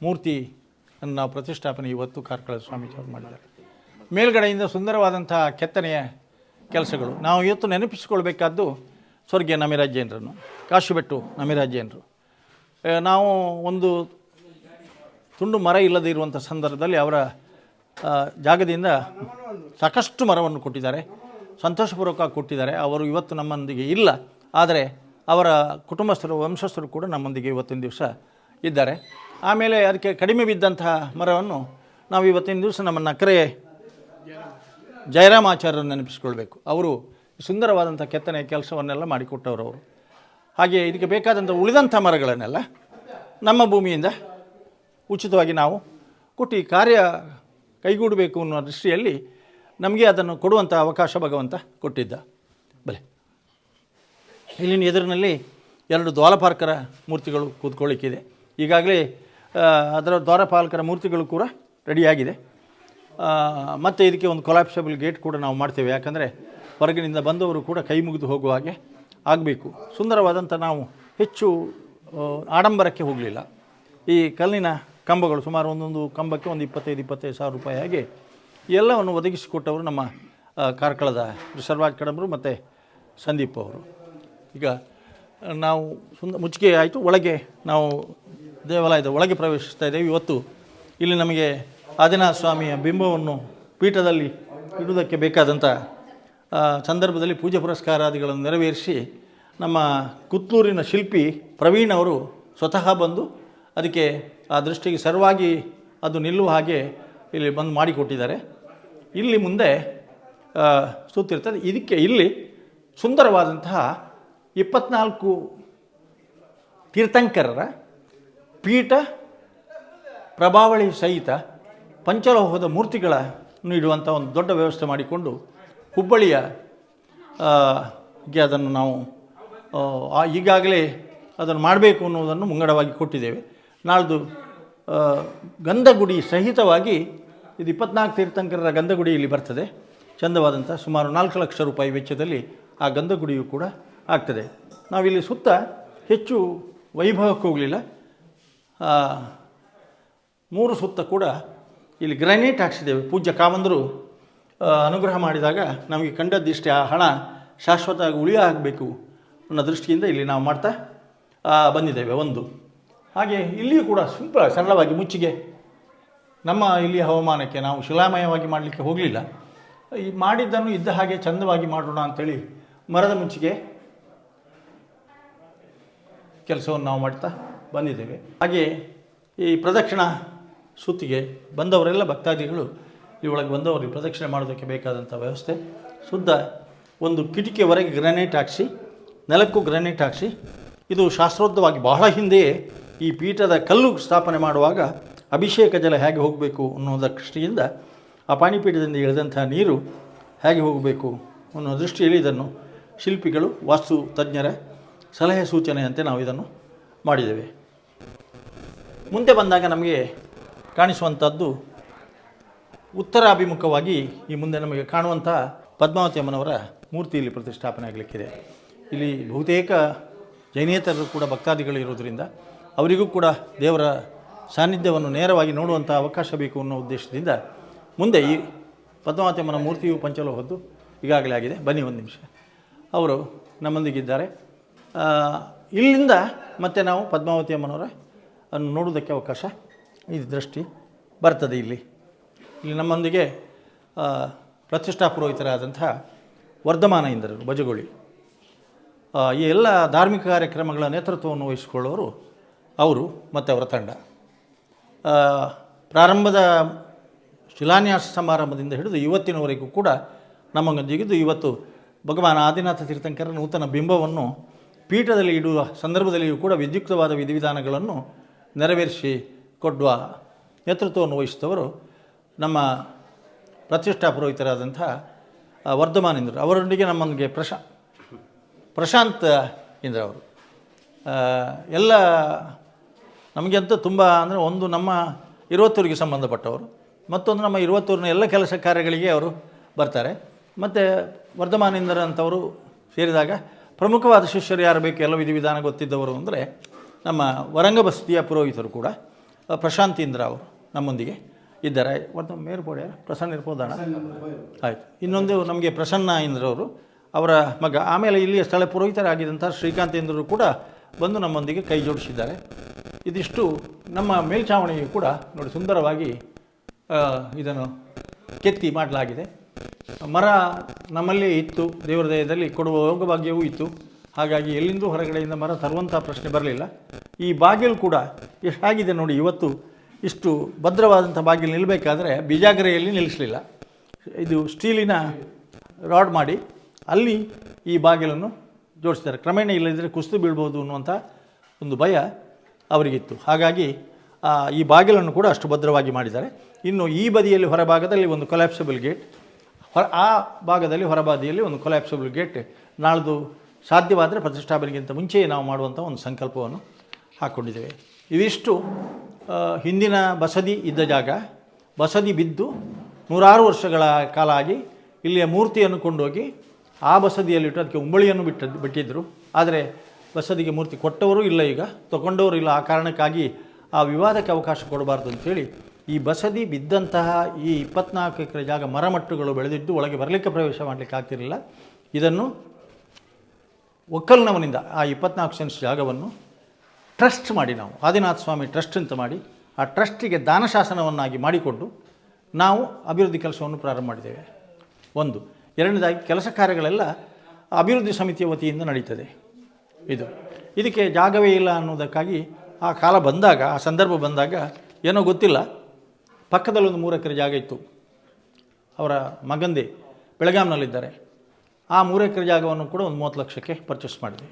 ಮೂರ್ತಿಯನ್ನು ನಾವು ಪ್ರತಿಷ್ಠಾಪನೆ ಇವತ್ತು ಕಾರ್ಕಳ ಸ್ವಾಮೀಜಿಯವರು ಮಾಡಿದ್ದಾರೆ. ಮೇಲ್ಗಡೆಯಿಂದ ಸುಂದರವಾದಂಥ ಕೆತ್ತನೆಯ ಕೆಲಸಗಳು. ನಾವು ಇವತ್ತು ನೆನಪಿಸಿಕೊಳ್ಬೇಕಾದ್ದು ಸ್ವರ್ಗೀಯ ನಮಿರಾಜೇಂದ್ರನ್ನು, ಕಾಶಿಬೆಟ್ಟು ನಮಿರಾಜೇಂದ್ರರು. ನಾವು ಒಂದು ತುಂಡು ಮರ ಇಲ್ಲದೇ ಇರುವಂಥ ಸಂದರ್ಭದಲ್ಲಿ ಅವರ ಜಾಗದಿಂದ ಸಾಕಷ್ಟು ಮರವನ್ನು ಕೊಟ್ಟಿದ್ದಾರೆ, ಸಂತೋಷಪೂರ್ವಕವಾಗಿ ಕೊಟ್ಟಿದ್ದಾರೆ. ಅವರು ಇವತ್ತು ನಮ್ಮೊಂದಿಗೆ ಇಲ್ಲ, ಆದರೆ ಅವರ ಕುಟುಂಬಸ್ಥರು ವಂಶಸ್ಥರು ಕೂಡ ನಮ್ಮೊಂದಿಗೆ ಇವತ್ತಿನ ದಿವಸ ಇದ್ದಾರೆ. ಆಮೇಲೆ ಅದಕ್ಕೆ ಕಡಿಮೆ ಬಿದ್ದಂತಹ ಮರವನ್ನು ನಾವು ಇವತ್ತಿನ ದಿವಸ ನಮ್ಮ ನಕರೆ ಜಯರಾಮಾಚಾರ್ಯರನ್ನು ನೆನಪಿಸ್ಕೊಳ್ಬೇಕು. ಅವರು ಸುಂದರವಾದಂಥ ಕೆತ್ತನೆಯ ಕೆಲಸವನ್ನೆಲ್ಲ ಮಾಡಿಕೊಟ್ಟವರು ಅವರು. ಹಾಗೆ ಇದಕ್ಕೆ ಬೇಕಾದಂಥ ಉಳಿದಂಥ ಮರಗಳನ್ನೆಲ್ಲ ನಮ್ಮ ಭೂಮಿಯಿಂದ ಉಚಿತವಾಗಿ ನಾವು ಕೊಟ್ಟು ಈ ಕಾರ್ಯ ಕೈಗೂಡಬೇಕು ಅನ್ನೋ ದೃಷ್ಟಿಯಲ್ಲಿ ನಮಗೆ ಅದನ್ನು ಕೊಡುವಂಥ ಅವಕಾಶ ಭಗವಂತ ಕೊಟ್ಟಿದ್ದ. ಬಲೆ ಇಲ್ಲಿನ ಎದುರಿನಲ್ಲಿ 2 ದ್ವಾರಪಾಲಕರ ಮೂರ್ತಿಗಳು ಕೂತ್ಕೊಳ್ಳಿಕ್ಕಿದೆ. ಈಗಾಗಲೇ ಅದರ ದ್ವಾರಪಾಲಕರ ಮೂರ್ತಿಗಳು ಕೂಡ ರೆಡಿಯಾಗಿದೆ. ಮತ್ತು ಇದಕ್ಕೆ ಒಂದು ಕೊಲಾಪ್ಸಬಲ್ ಗೇಟ್ ಕೂಡ ನಾವು ಮಾಡ್ತೇವೆ. ಯಾಕಂದರೆ ಹೊರಗಿನಿಂದ ಬಂದವರು ಕೂಡ ಕೈ ಮುಗಿದು ಹೋಗುವ ಹಾಗೆ ಆಗಬೇಕು. ಸುಂದರವಾದಂಥ ನಾವು ಹೆಚ್ಚು ಆಡಂಬರಕ್ಕೆ ಹೋಗಲಿಲ್ಲ. ಈ ಕಲ್ಲಿನ ಕಂಬಗಳು ಸುಮಾರು ಒಂದೊಂದು ಕಂಬಕ್ಕೆ ಒಂದು 25,000 ಸಾವಿರ ರೂಪಾಯಿ ಹಾಗೆ ಎಲ್ಲವನ್ನು ಒದಗಿಸಿಕೊಟ್ಟವರು ನಮ್ಮ ಕಾರ್ಕಳದ ಸರ್ವಾಜ್ ಕಡಂಬರು ಮತ್ತು ಸಂದೀಪ್ ಅವರು. ಈಗ ನಾವು ಮುಚ್ಚಿಗೆ ಆಯಿತು, ಒಳಗೆ ನಾವು ದೇವಾಲಯದ ಒಳಗೆ ಪ್ರವೇಶಿಸ್ತಾ ಇದ್ದೇವೆ. ಇವತ್ತು ಇಲ್ಲಿ ನಮಗೆ ಆದಿನಾಥ ಸ್ವಾಮಿಯ ಬಿಂಬವನ್ನು ಪೀಠದಲ್ಲಿ ಇಡುವುದಕ್ಕೆ ಬೇಕಾದಂಥ ಸಂದರ್ಭದಲ್ಲಿ ಪೂಜೆ ಪುರಸ್ಕಾರಾದಿಗಳನ್ನು ನೆರವೇರಿಸಿ ನಮ್ಮ ಕುತ್ತೂರಿನ ಶಿಲ್ಪಿ ಪ್ರವೀಣ್ ಅವರು ಸ್ವತಃ ಬಂದು ಅದಕ್ಕೆ ಆ ದೃಷ್ಟಿಗೆ ಸರವಾಗಿ ಅದು ನಿಲ್ಲುವ ಹಾಗೆ ಇಲ್ಲಿ ಬಂದು ಮಾಡಿಕೊಟ್ಟಿದ್ದಾರೆ. ಇಲ್ಲಿ ಮುಂದೆ ಸುತ್ತಿರ್ತದೆ. ಇದಕ್ಕೆ ಇಲ್ಲಿ ಸುಂದರವಾದಂತಹ 24 ತೀರ್ಥಂಕರರ ಪೀಠ ಪ್ರಭಾವಳಿ ಸಹಿತ ಪಂಚಲೋಹದ ಮೂರ್ತಿಗಳನ್ನು ಇಡುವಂಥ ಒಂದು ದೊಡ್ಡ ವ್ಯವಸ್ಥೆ ಮಾಡಿಕೊಂಡು ಹುಬ್ಬಳ್ಳಿಯ ಗೆ ಅದನ್ನು ನಾವು ಈಗಾಗಲೇ ಅದನ್ನು ಮಾಡಬೇಕು ಅನ್ನೋದನ್ನು ಮುಂಗಡವಾಗಿ ಕೊಟ್ಟಿದ್ದೇವೆ. ನಾಳ್ದು ಗಂಧಗುಡಿ ಸಹಿತವಾಗಿ ಇದು 24 ತೀರ್ಥಂಕರರ ಗಂಧಗುಡಿ ಇಲ್ಲಿ ಬರ್ತದೆ. ಚಂದವಾದಂಥ ಸುಮಾರು 4 ಲಕ್ಷ ರೂಪಾಯಿ ವೆಚ್ಚದಲ್ಲಿ ಆ ಗಂಧಗುಡಿಯು ಕೂಡ ಆಗ್ತದೆ. ನಾವಿಲ್ಲಿ ಸುತ್ತ ಹೆಚ್ಚು ವೈಭವಕ್ಕೆ ಹೋಗಲಿಲ್ಲ. 3 ಸುತ್ತ ಕೂಡ ಇಲ್ಲಿ ಗ್ರಾನೈಟ್ ಹಾಕ್ಸಿದ್ದೇವೆ. ಪೂಜ್ಯ ಕಾಮಂದರು ಅನುಗ್ರಹ ಮಾಡಿದಾಗ ನಮಗೆ ಕಂಡದ್ದಿಷ್ಟೇ ಆ ಹಣ ಶಾಶ್ವತವಾಗಿ ಉಳಿಯ ಆಗಬೇಕು ಅನ್ನೋ ದೃಷ್ಟಿಯಿಂದ ಇಲ್ಲಿ ನಾವು ಮಾಡ್ತಾ ಬಂದಿದ್ದೇವೆ. ಒಂದು ಹಾಗೆ ಇಲ್ಲಿಯೂ ಕೂಡ ಸರಳವಾಗಿ ಮುಚ್ಚಿಗೆ ನಮ್ಮ ಇಲ್ಲಿಯ ಹವಾಮಾನಕ್ಕೆ ನಾವು ಶಿಲಾಮಯವಾಗಿ ಮಾಡಲಿಕ್ಕೆ ಹೋಗಲಿಲ್ಲ. ಈ ಮಾಡಿದ್ದನ್ನು ಇದ್ದ ಹಾಗೆ ಚಂದವಾಗಿ ಮಾಡೋಣ ಅಂಥೇಳಿ ಮರದ ಮುಚ್ಚಿಗೆ ಕೆಲಸವನ್ನು ನಾವು ಮಾಡ್ತಾ ಬಂದಿದ್ದೇವೆ. ಹಾಗೆ ಈ ಪ್ರದಕ್ಷಿಣಾ ಸುತ್ತಿಗೆ ಬಂದವರೆಲ್ಲ ಭಕ್ತಾದಿಗಳು ಈ ಒಳಗೆ ಬಂದವರು ಪ್ರದಕ್ಷಿಣೆ ಮಾಡೋದಕ್ಕೆ ಬೇಕಾದಂಥ ವ್ಯವಸ್ಥೆ ಶುದ್ಧ ಒಂದು ಕಿಟಿಕಿಯವರೆಗೆ ಗ್ರಾನೈಟ್ ಹಾಕಿಸಿ, ನೆಲಕ್ಕೂ ಗ್ರಾನೈಟ್ ಹಾಕಿಸಿ, ಇದು ಶಾಸ್ತ್ರೋಕ್ತವಾಗಿ ಬಹಳ ಹಿಂದೆಯೇ ಈ ಪೀಠದ ಕಲ್ಲು ಸ್ಥಾಪನೆ ಮಾಡುವಾಗ ಅಭಿಷೇಕ ಜಲ ಹೇಗೆ ಹೋಗಬೇಕು ಅನ್ನೋದರ ದೃಷ್ಟಿಯಿಂದ ಆ ಪಾಣಿಪೀಠದಿಂದ ಇಳಿದಂಥ ನೀರು ಹೇಗೆ ಹೋಗಬೇಕು ಅನ್ನೋ ದೃಷ್ಟಿಯಲ್ಲಿ ಇದನ್ನು ಶಿಲ್ಪಿಗಳು ವಾಸ್ತು ತಜ್ಞರ ಸಲಹೆ ಸೂಚನೆಯಂತೆ ನಾವು ಇದನ್ನು ಮಾಡಿದ್ದೇವೆ. ಮುಂದೆ ಬಂದಾಗ ನಮಗೆ ಕಾಣಿಸುವಂಥದ್ದು ಉತ್ತರಾಭಿಮುಖವಾಗಿ ಈ ಮುಂದೆ ನಮಗೆ ಕಾಣುವಂಥ ಪದ್ಮಾವತಿ ಅಮ್ಮನವರ ಮೂರ್ತಿ ಇಲ್ಲಿ ಪ್ರತಿಷ್ಠಾಪನೆ ಆಗಲಿಕ್ಕಿದೆ. ಇಲ್ಲಿ ಬಹುತೇಕ ಜೈನೇತರರು ಕೂಡ ಭಕ್ತಾದಿಗಳು ಇರೋದರಿಂದ ಅವರಿಗೂ ಕೂಡ ದೇವರ ಸಾನ್ನಿಧ್ಯವನ್ನು ನೇರವಾಗಿ ನೋಡುವಂಥ ಅವಕಾಶ ಬೇಕು ಅನ್ನೋ ಉದ್ದೇಶದಿಂದ ಮುಂದೆ ಈ ಪದ್ಮಾವತಿ ಅಮ್ಮನ ಮೂರ್ತಿಯು ಪಂಚಲೋಹದ್ದು ಈಗಾಗಲೇ ಆಗಿದೆ. ಬನ್ನಿ ಒಂದು ನಿಮಿಷ, ಅವರು ನಮ್ಮೊಂದಿಗಿದ್ದಾರೆ. ಇಲ್ಲಿಂದ ಮತ್ತೆ ನಾವು ಪದ್ಮಾವತಿ ಅಮ್ಮನವರ ಅನ್ನು ನೋಡೋದಕ್ಕೆ ಅವಕಾಶ ಇದು ದೃಷ್ಟಿ ಬರ್ತದೆ. ಇಲ್ಲಿ ನಮ್ಮೊಂದಿಗೆ ಪ್ರತಿಷ್ಠಾ ಪುರೋಹಿತರಾದಂಥ ವರ್ಧಮಾನ ಇಂದ್ರರು ಬಜಗೋಳಿ ಈ ಎಲ್ಲ ಧಾರ್ಮಿಕ ಕಾರ್ಯಕ್ರಮಗಳ ನೇತೃತ್ವವನ್ನು ವಹಿಸಿಕೊಳ್ಳೋರು ಅವರು ಮತ್ತು ಅವರ ತಂಡ. ಪ್ರಾರಂಭದ ಶಿಲಾನ್ಯಾಸ ಸಮಾರಂಭದಿಂದ ಹಿಡಿದು ಇವತ್ತಿನವರೆಗೂ ಕೂಡ ನಮ್ಮೊಂದಿಗಿದ್ದು ಇವತ್ತು ಭಗವಾನ್ ಆದಿನಾಥ ತೀರ್ಥಂಕರ ನೂತನ ಬಿಂಬವನ್ನು ಪೀಠದಲ್ಲಿ ಇಡುವ ಸಂದರ್ಭದಲ್ಲಿಯೂ ಕೂಡ ವಿದ್ಯುಕ್ತವಾದ ವಿಧಿವಿಧಾನಗಳನ್ನು ನೆರವೇರಿಸಿ ಕೊಡುವ ನೇತೃತ್ವವನ್ನು ವಹಿಸಿದವರು ನಮ್ಮ ಪ್ರತಿಷ್ಠಾ ಪುರೋಹಿತರಾದಂಥ ವರ್ಧಮಾನೇಂದ್ರ ಅವರೊಂದಿಗೆ ನಮ್ಮೊಂದಿಗೆ ಪ್ರಶಾಂತ್ ಇಂದ್ರ ಅವರು ಎಲ್ಲ ನಮಗಂತೂ ತುಂಬ ಅಂದರೆ ಒಂದು ನಮ್ಮ ಇರುವತ್ತೂರಿಗೆ ಸಂಬಂಧಪಟ್ಟವರು, ಮತ್ತೊಂದು ನಮ್ಮ ಇರುವತ್ತೂರಿನ ಎಲ್ಲ ಕೆಲಸ ಕಾರ್ಯಗಳಿಗೆ ಅವರು ಬರ್ತಾರೆ. ಮತ್ತು ವರ್ಧಮಾನೇಂದ್ರ ಅಂತವರು ಸೇರಿದಾಗ ಪ್ರಮುಖವಾದ ಶಿಷ್ಯರು ಯಾರು ಬೇಕು ಎಲ್ಲ ವಿಧಿವಿಧಾನ ಗೊತ್ತಿದ್ದವರು ಅಂದರೆ ನಮ್ಮ ವರಂಗ ಬಸ್ತಿಯ ಪುರೋಹಿತರು ಕೂಡ ಪ್ರಶಾಂತೀಂದ್ರ ಅವರು ನಮ್ಮೊಂದಿಗೆ ಇದ್ದಾರೆ. ಒಂದು ಮೇರ್ಪೋಡೆ ಪ್ರಸನ್ನ ಇರ್ಬೋದಣ್ಣ, ಆಯಿತು. ಇನ್ನೊಂದು ನಮಗೆ ಪ್ರಸನ್ನ ಇಂದ್ರವರು ಅವರ ಮಗ, ಆಮೇಲೆ ಇಲ್ಲಿಯ ಸ್ಥಳ ಪುರೋಹಿತರಾಗಿದ್ದಂಥ ಶ್ರೀಕಾಂತೇಂದ್ರರು ಕೂಡ ಬಂದು ನಮ್ಮೊಂದಿಗೆ ಕೈ ಜೋಡಿಸಿದ್ದಾರೆ. ಇದಿಷ್ಟು ನಮ್ಮ ಮೇಲ್ಛಾವಣಿಯು ಕೂಡ ನೋಡಿ ಸುಂದರವಾಗಿ ಇದನ್ನು ಕೆತ್ತಿ ಮಾಡಲಾಗಿದೆ. ಮರ ನಮ್ಮಲ್ಲಿ ಇತ್ತು, ದೇವರ ದಯದಲ್ಲಿ ಕೊಡುವ ಯೋಗಭಾಗ್ಯವೂ ಇತ್ತು. ಹಾಗಾಗಿ ಎಲ್ಲಿಂದೂ ಹೊರಗಡೆಯಿಂದ ಮರ ತರುವಂಥ ಪ್ರಶ್ನೆ ಬರಲಿಲ್ಲ. ಈ ಬಾಗಿಲು ಕೂಡ ಎಷ್ಟಾಗಿದೆ ನೋಡಿ, ಇವತ್ತು ಇಷ್ಟು ಭದ್ರವಾದಂಥ ಬಾಗಿಲು ನಿಲ್ಲಬೇಕಾದ್ರೆ ಬಿಜಾಗರೆಯಲ್ಲಿ ನಿಲ್ಲಿಸಲಿಲ್ಲ. ಇದು ಸ್ಟೀಲಿನ ರಾಡ್ ಮಾಡಿ ಅಲ್ಲಿ ಈ ಬಾಗಿಲನ್ನು ಜೋಡಿಸ್ತಾರೆ. ಕ್ರಮೇಣ ಇಲ್ಲದಿದ್ದರೆ ಕುಸಿದು ಬೀಳ್ಬೋದು ಅನ್ನುವಂಥ ಒಂದು ಭಯ ಅವರಿಗಿತ್ತು. ಹಾಗಾಗಿ ಈ ಬಾಗಿಲನ್ನು ಕೂಡ ಅಷ್ಟು ಭದ್ರವಾಗಿ ಮಾಡಿದ್ದಾರೆ. ಇನ್ನು ಈ ಬದಿಯಲ್ಲಿ ಹೊರಭಾಗದಲ್ಲಿ ಒಂದು ಕೊಲ್ಯಾಪ್ಸಬಲ್ ಗೇಟ್, ಆ ಭಾಗದಲ್ಲಿ ಹೊರಬದಿಯಲ್ಲಿ ಒಂದು ಕೊಲ್ಯಾಪ್ಸಬಲ್ ಗೇಟ್ ನಾಳ್ದು ಸಾಧ್ಯವಾದರೆ ಪ್ರತಿಷ್ಠಾಪನೆಗಿಂತ ಮುಂಚೆಯೇ ನಾವು ಮಾಡುವಂಥ ಒಂದು ಸಂಕಲ್ಪವನ್ನು ಹಾಕ್ಕೊಂಡಿದ್ದೇವೆ. ಇದಿಷ್ಟು ಹಿಂದಿನ ಬಸದಿ ಇದ್ದ ಜಾಗ. ಬಸದಿ ಬಿದ್ದು 106 ವರ್ಷಗಳ ಕಾಲ ಆಗಿ ಇಲ್ಲಿಯ ಮೂರ್ತಿಯನ್ನು ಕೊಂಡೋಗಿ ಆ ಬಸದಿಯಲ್ಲಿಟ್ಟು ಅದಕ್ಕೆ ಉಂಬಳಿಯನ್ನು ಬಿಟ್ಟಿದ್ದರು. ಆದರೆ ಬಸದಿಗೆ ಮೂರ್ತಿ ಕೊಟ್ಟವರು ಇಲ್ಲ, ಈಗ ತಗೊಂಡವರು ಇಲ್ಲ. ಆ ಕಾರಣಕ್ಕಾಗಿ ಆ ವಿವಾದಕ್ಕೆ ಅವಕಾಶ ಕೊಡಬಾರ್ದು ಅಂಥೇಳಿ ಈ ಬಸದಿ ಬಿದ್ದಂತಹ ಈ 24 ಎಕರೆ ಜಾಗ ಮರಮಟ್ಟುಗಳು ಬೆಳೆದಿದ್ದು ಒಳಗೆ ಬರಲಿಕ್ಕೆ ಪ್ರವೇಶ ಮಾಡಲಿಕ್ಕೆ ಆಗ್ತಿರಲಿಲ್ಲ. ಇದನ್ನು ಒಕ್ಕಲ್ನವನಿಂದ ಆ 24 ಸೆನ್ಸ್ ಜಾಗವನ್ನು ಟ್ರಸ್ಟ್ ಮಾಡಿ, ನಾವು ಆದಿನಾಥ ಸ್ವಾಮಿ ಟ್ರಸ್ಟ್ ಅಂತ ಮಾಡಿ ಆ ಟ್ರಸ್ಟಿಗೆ ದಾನಶಾಸನವನ್ನಾಗಿ ಮಾಡಿಕೊಂಡು ನಾವು ಅಭಿವೃದ್ಧಿ ಕೆಲಸವನ್ನು ಪ್ರಾರಂಭ ಮಾಡಿದ್ದೇವೆ. ಒಂದು. ಎರಡನೇದಾಗಿ ಕೆಲಸ ಕಾರ್ಯಗಳೆಲ್ಲ ಅಭಿವೃದ್ಧಿ ಸಮಿತಿಯ ವತಿಯಿಂದ ನಡೀತದೆ. ಇದಕ್ಕೆ ಜಾಗವೇ ಇಲ್ಲ ಅನ್ನೋದಕ್ಕಾಗಿ ಆ ಕಾಲ ಬಂದಾಗ, ಆ ಸಂದರ್ಭ ಬಂದಾಗ ಏನೋ ಗೊತ್ತಿಲ್ಲ, ಪಕ್ಕದಲ್ಲೊಂದು 3 ಎಕರೆ ಜಾಗ ಇತ್ತು. ಅವರ ಮಗಂದೆ ಬೆಳಗಾಂನಲ್ಲಿದ್ದಾರೆ. ಆ 3 ಎಕರೆ ಜಾಗವನ್ನು ಕೂಡ ಒಂದು 30 ಲಕ್ಷಕ್ಕೆ ಪರ್ಚೇಸ್ ಮಾಡಿದೆ.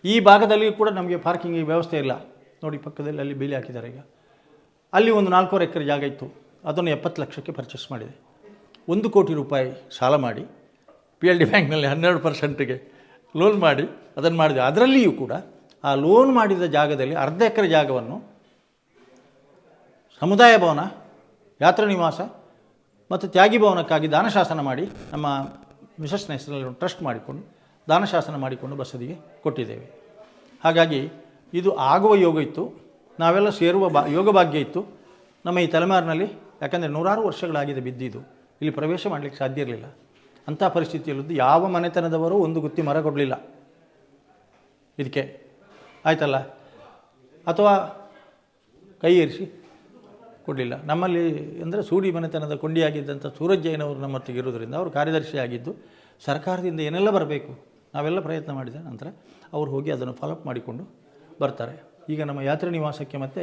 ಈ ಭಾಗದಲ್ಲಿ ಕೂಡ ನಮಗೆ ಪಾರ್ಕಿಂಗ್ ವ್ಯವಸ್ಥೆ ಇಲ್ಲ. ನೋಡಿ ಪಕ್ಕದಲ್ಲಿ ಅಲ್ಲಿ ಬೇಲಿ ಹಾಕಿದ್ದಾರೆ. ಈಗ ಅಲ್ಲಿ ಒಂದು 4 ಎಕರೆ ಜಾಗ ಇತ್ತು, ಅದನ್ನು 70 ಲಕ್ಷಕ್ಕೆ ಪರ್ಚೇಸ್ ಮಾಡಿದೆ. 1 ಕೋಟಿ ರೂಪಾಯಿ ಸಾಲ ಮಾಡಿ PLD ಬ್ಯಾಂಕ್ನಲ್ಲಿ 12%ಗೆ ಲೋನ್ ಮಾಡಿ ಅದನ್ನು ಮಾಡಿದೆ. ಅದರಲ್ಲಿಯೂ ಕೂಡ ಆ ಲೋನ್ ಮಾಡಿದ ಜಾಗದಲ್ಲಿ ಅರ್ಧ ಎಕರೆ ಜಾಗವನ್ನು ಸಮುದಾಯ ಭವನ, ಯಾತ್ರಾ ನಿವಾಸ ಮತ್ತು ತ್ಯಾಗಿ ಭವನಕ್ಕಾಗಿ ದಾನಶಾಸನ ಮಾಡಿ ನಮ್ಮ ಮಿಸಸ್ನ ಹೆಸರಲ್ಲಿ ಟ್ರಸ್ಟ್ ಮಾಡಿಕೊಂಡು ದಾನಶಾಸನ ಮಾಡಿಕೊಂಡು ಬಸದಿಗೆ ಕೊಟ್ಟಿದ್ದೇವೆ. ಹಾಗಾಗಿ ಇದು ಆಗುವ ಯೋಗ ಇತ್ತು, ನಾವೆಲ್ಲ ಸೇರುವ ಯೋಗ ಭಾಗ್ಯ ಇತ್ತು ನಮ್ಮ ಈ ತಲೆಮಾರಿನಲ್ಲಿ. ಯಾಕಂದರೆ 100 ವರ್ಷಗಳಾಗಿದೆ ಬಿದ್ದಿದ್ದು, ಇಲ್ಲಿ ಪ್ರವೇಶ ಮಾಡಲಿಕ್ಕೆ ಸಾಧ್ಯ ಇರಲಿಲ್ಲ. ಅಂಥ ಪರಿಸ್ಥಿತಿಯಲ್ಲಿದ್ದು ಯಾವ ಮನೆತನದವರು ಒಂದು ಗುತ್ತಿ ಮರ ಕೊಡಲಿಲ್ಲ ಇದಕ್ಕೆ, ಆಯ್ತಲ್ಲ, ಅಥವಾ ಕೈ ಏರಿಸಿ ಕೊಡಲಿಲ್ಲ. ನಮ್ಮಲ್ಲಿ ಅಂದರೆ ಸೂಡಿ ಮನೆತನದ ಕೊಂಡಿಯಾಗಿದ್ದಂಥ ಸೂರಜ್ ಜೈನವರು ನಮ್ಮೊತ್ತಿಗೆ ಇರೋದರಿಂದ ಅವರು ಕಾರ್ಯದರ್ಶಿಯಾಗಿದ್ದು ಸರ್ಕಾರದಿಂದ ಏನೆಲ್ಲ ಬರಬೇಕು ನಾವೆಲ್ಲ ಪ್ರಯತ್ನ ಮಾಡಿದ ನಂತರ ಅವರು ಹೋಗಿ ಅದನ್ನು ಫಾಲೋಅಪ್ ಮಾಡಿಕೊಂಡು ಬರ್ತಾರೆ. ಈಗ ನಮ್ಮ ಯಾತ್ರಾ ನಿವಾಸಕ್ಕೆ ಮತ್ತು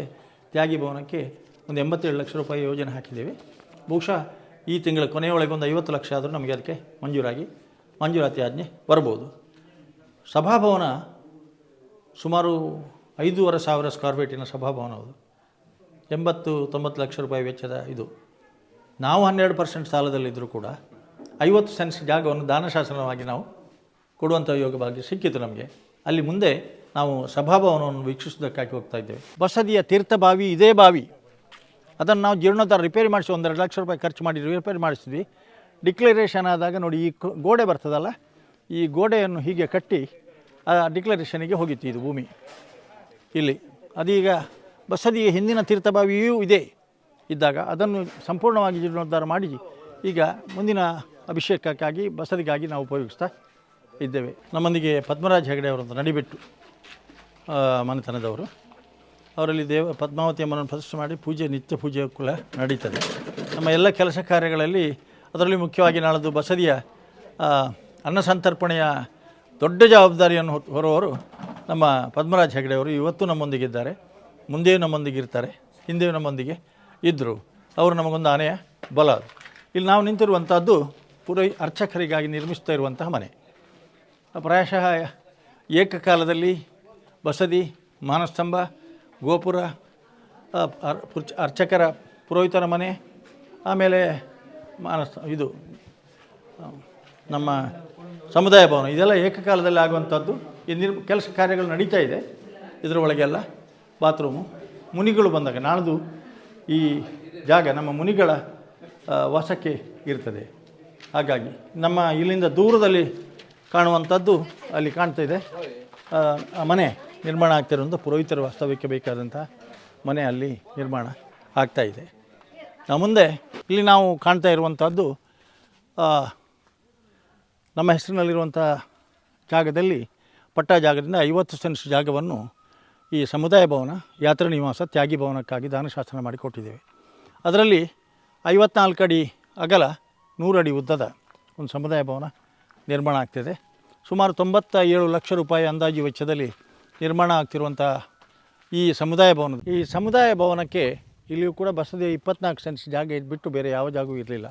ತ್ಯಾಗಿ ಭವನಕ್ಕೆ ಒಂದು 87 ಲಕ್ಷ ರೂಪಾಯಿ ಯೋಜನೆ ಹಾಕಿದ್ದೇವೆ. ಬಹುಶಃ ಈ ತಿಂಗಳ ಕೊನೆಯೊಳಗೆ ಒಂದು 50 ಲಕ್ಷ ಆದರೂ ನಮಗೆ ಅದಕ್ಕೆ ಮಂಜೂರಾತಿ ಆಜ್ಞೆ ಬರ್ಬೋದು. ಸಭಾಭವನ ಸುಮಾರು 5,500 ಸ್ಕ್ವೇರ್ ಫೀಟಿನ ಸಭಾಭವನ, ಅದು 80-90 ಲಕ್ಷ ರೂಪಾಯಿ ವೆಚ್ಚದ ಇದು. ನಾವು 12% ಸಾಲದಲ್ಲಿದ್ದರೂ ಕೂಡ 50 ಸೆನ್ಸ್ ಜಾಗವನ್ನು ದಾನಶಾಸನವಾಗಿ ನಾವು ಕೊಡುವಂಥ ಯೋಗ ಭಾಗ್ಯ ಸಿಕ್ಕಿತು ನಮಗೆ. ಅಲ್ಲಿ ಮುಂದೆ ನಾವು ಸಭಾಭವನವನ್ನು ವೀಕ್ಷಿಸೋದಕ್ಕಾಗಿ ಹೋಗ್ತಾ ಇದ್ದೇವೆ. ಬಸದಿಯ ತೀರ್ಥ ಬಾವಿ, ಇದೇ ಬಾವಿ, ಅದನ್ನು ನಾವು ಜೀರ್ಣೋದ್ಧಾರ ರಿಪೇರಿ ಮಾಡಿಸಿ 1-2 ಲಕ್ಷ ರೂಪಾಯಿ ಖರ್ಚು ಮಾಡಿ ರಿಪೇರಿ ಮಾಡಿಸಿದ್ವಿ. ಡಿಕ್ಲರೇಷನ್ ಆದಾಗ ನೋಡಿ ಈ ಗೋಡೆ ಬರ್ತದಲ್ಲ, ಈ ಗೋಡೆಯನ್ನು ಹೀಗೆ ಕಟ್ಟಿ ಆ ಡಿಕ್ಲರೇಷನಿಗೆ ಹೋಗಿತ್ತು ಇದು ಭೂಮಿ ಇಲ್ಲಿ. ಅದೀಗ ಬಸದಿಯ ಹಿಂದಿನ ತೀರ್ಥಭಾವಿಯೂ ಇದೆ ಇದ್ದಾಗ ಅದನ್ನು ಸಂಪೂರ್ಣವಾಗಿ ಜೀರ್ಣೋದ್ಧಾರ ಮಾಡಿ ಈಗ ಮುಂದಿನ ಅಭಿಷೇಕಕ್ಕಾಗಿ ಬಸದಿಗಾಗಿ ನಾವು ಉಪಯೋಗಿಸ್ತಾ ಇದ್ದೇವೆ. ನಮ್ಮೊಂದಿಗೆ ಪದ್ಮರಾಜ್ ಹೆಗಡೆ ಅವರಂತ ನಡಿಬೆಟ್ಟು ಮನೆತನದವರು. ಅವರಲ್ಲಿ ಪದ್ಮಾವತಿ ಅಮ್ಮನನ್ನು ಪ್ರತಿಷ್ಠೆ ಮಾಡಿ ಪೂಜೆ, ನಿತ್ಯ ಪೂಜೆ ಕೂಡ ನಡೀತದೆ. ನಮ್ಮ ಎಲ್ಲ ಕೆಲಸ ಕಾರ್ಯಗಳಲ್ಲಿ, ಅದರಲ್ಲಿ ಮುಖ್ಯವಾಗಿ ನಾಳದು ಬಸದಿಯ ಅನ್ನ ಸಂತರ್ಪಣೆಯ ದೊಡ್ಡ ಜವಾಬ್ದಾರಿಯನ್ನು ಹೊರುವವರು ನಮ್ಮ ಪದ್ಮರಾಜ್ ಹೆಗಡೆ ಅವರು. ಇವತ್ತು ನಮ್ಮೊಂದಿಗಿದ್ದಾರೆ, ಮುಂದೆಯೂ ನಮ್ಮೊಂದಿಗೆ ಇರ್ತಾರೆ, ಹಿಂದೆಯೂ ನಮ್ಮೊಂದಿಗೆ ಇದ್ದರು. ಅವರು ನಮಗೊಂದು ಆನೆಯ ಬಲ. ಇಲ್ಲಿ ನಾವು ನಿಂತಿರುವಂಥದ್ದು ಅರ್ಚಕರಿಗಾಗಿ ನಿರ್ಮಿಸ್ತಾ ಇರುವಂತಹ ಮನೆ. ಪ್ರಾಯಶಃ ಏಕಕಾಲದಲ್ಲಿ ಬಸದಿ, ಮಾನಸ್ತಂಭ, ಗೋಪುರ, ಅರ್ಚಕರ ಪುರೋಹಿತರ ಮನೆ, ಆಮೇಲೆ ಇದು ನಮ್ಮ ಸಮುದಾಯ ಭವನ, ಇದೆಲ್ಲ ಏಕಕಾಲದಲ್ಲಿ ಆಗುವಂಥದ್ದು. ಈ ಕೆಲಸ ಕಾರ್ಯಗಳು ನಡೀತಾ ಇದೆ. ಇದರ ಒಳಗೆಲ್ಲ ಬಾತ್ರೂಮು, ಮುನಿಗಳು ಬಂದಾಗ ನಾಳ್ದು ಈ ಜಾಗ ನಮ್ಮ ಮುನಿಗಳ ವಾಸಕ್ಕೆ ಇರ್ತದೆ. ಹಾಗಾಗಿ ನಮ್ಮ ಇಲ್ಲಿಂದ ದೂರದಲ್ಲಿ ಕಾಣುವಂಥದ್ದು ಅಲ್ಲಿ ಕಾಣ್ತಾ ಇದೆ. ಆ ಮನೆ ನಿರ್ಮಾಣ ಆಗ್ತಿರೋಂಥ ಪುರೋಹಿತರ ವಾಸ್ತವ್ಯಕ್ಕೆ ಬೇಕಾದಂಥ ಮನೆ ಅಲ್ಲಿ ನಿರ್ಮಾಣ ಆಗ್ತಾಯಿದೆ. ಮುಂದೆ ಇಲ್ಲಿ ನಾವು ಕಾಣ್ತಾ ಇರುವಂಥದ್ದು ನಮ್ಮ ಹೆಸರಿನಲ್ಲಿರುವಂಥ ಜಾಗದಲ್ಲಿ ಪಟ್ಟ ಜಾಗದಿಂದ 50 ಸೆನ್ಸ್ ಜಾಗವನ್ನು ಈ ಸಮುದಾಯ ಭವನ, ಯಾತ್ರಾ ನಿವಾಸ, ತ್ಯಾಗಿ ಭವನಕ್ಕಾಗಿ ದಾನಶಾಸನ ಮಾಡಿಕೊಟ್ಟಿದ್ದೇವೆ. ಅದರಲ್ಲಿ 54 ಅಡಿ ಅಗಲ, 100 ಅಡಿ ಉದ್ದದ ಒಂದು ಸಮುದಾಯ ಭವನ ನಿರ್ಮಾಣ ಆಗ್ತಿದೆ. ಸುಮಾರು 97 ಲಕ್ಷ ರೂಪಾಯಿ ಅಂದಾಜು ವೆಚ್ಚದಲ್ಲಿ ನಿರ್ಮಾಣ ಆಗ್ತಿರುವಂಥ ಈ ಸಮುದಾಯ ಭವನಕ್ಕೆ ಇಲ್ಲಿಯೂ ಕೂಡ ಬಸದಿಯ 24 ಸೆನ್ಸ್ ಜಾಗ ಇದ್ಬಿಟ್ಟು ಬೇರೆ ಯಾವ ಜಾಗವೂ ಇರಲಿಲ್ಲ.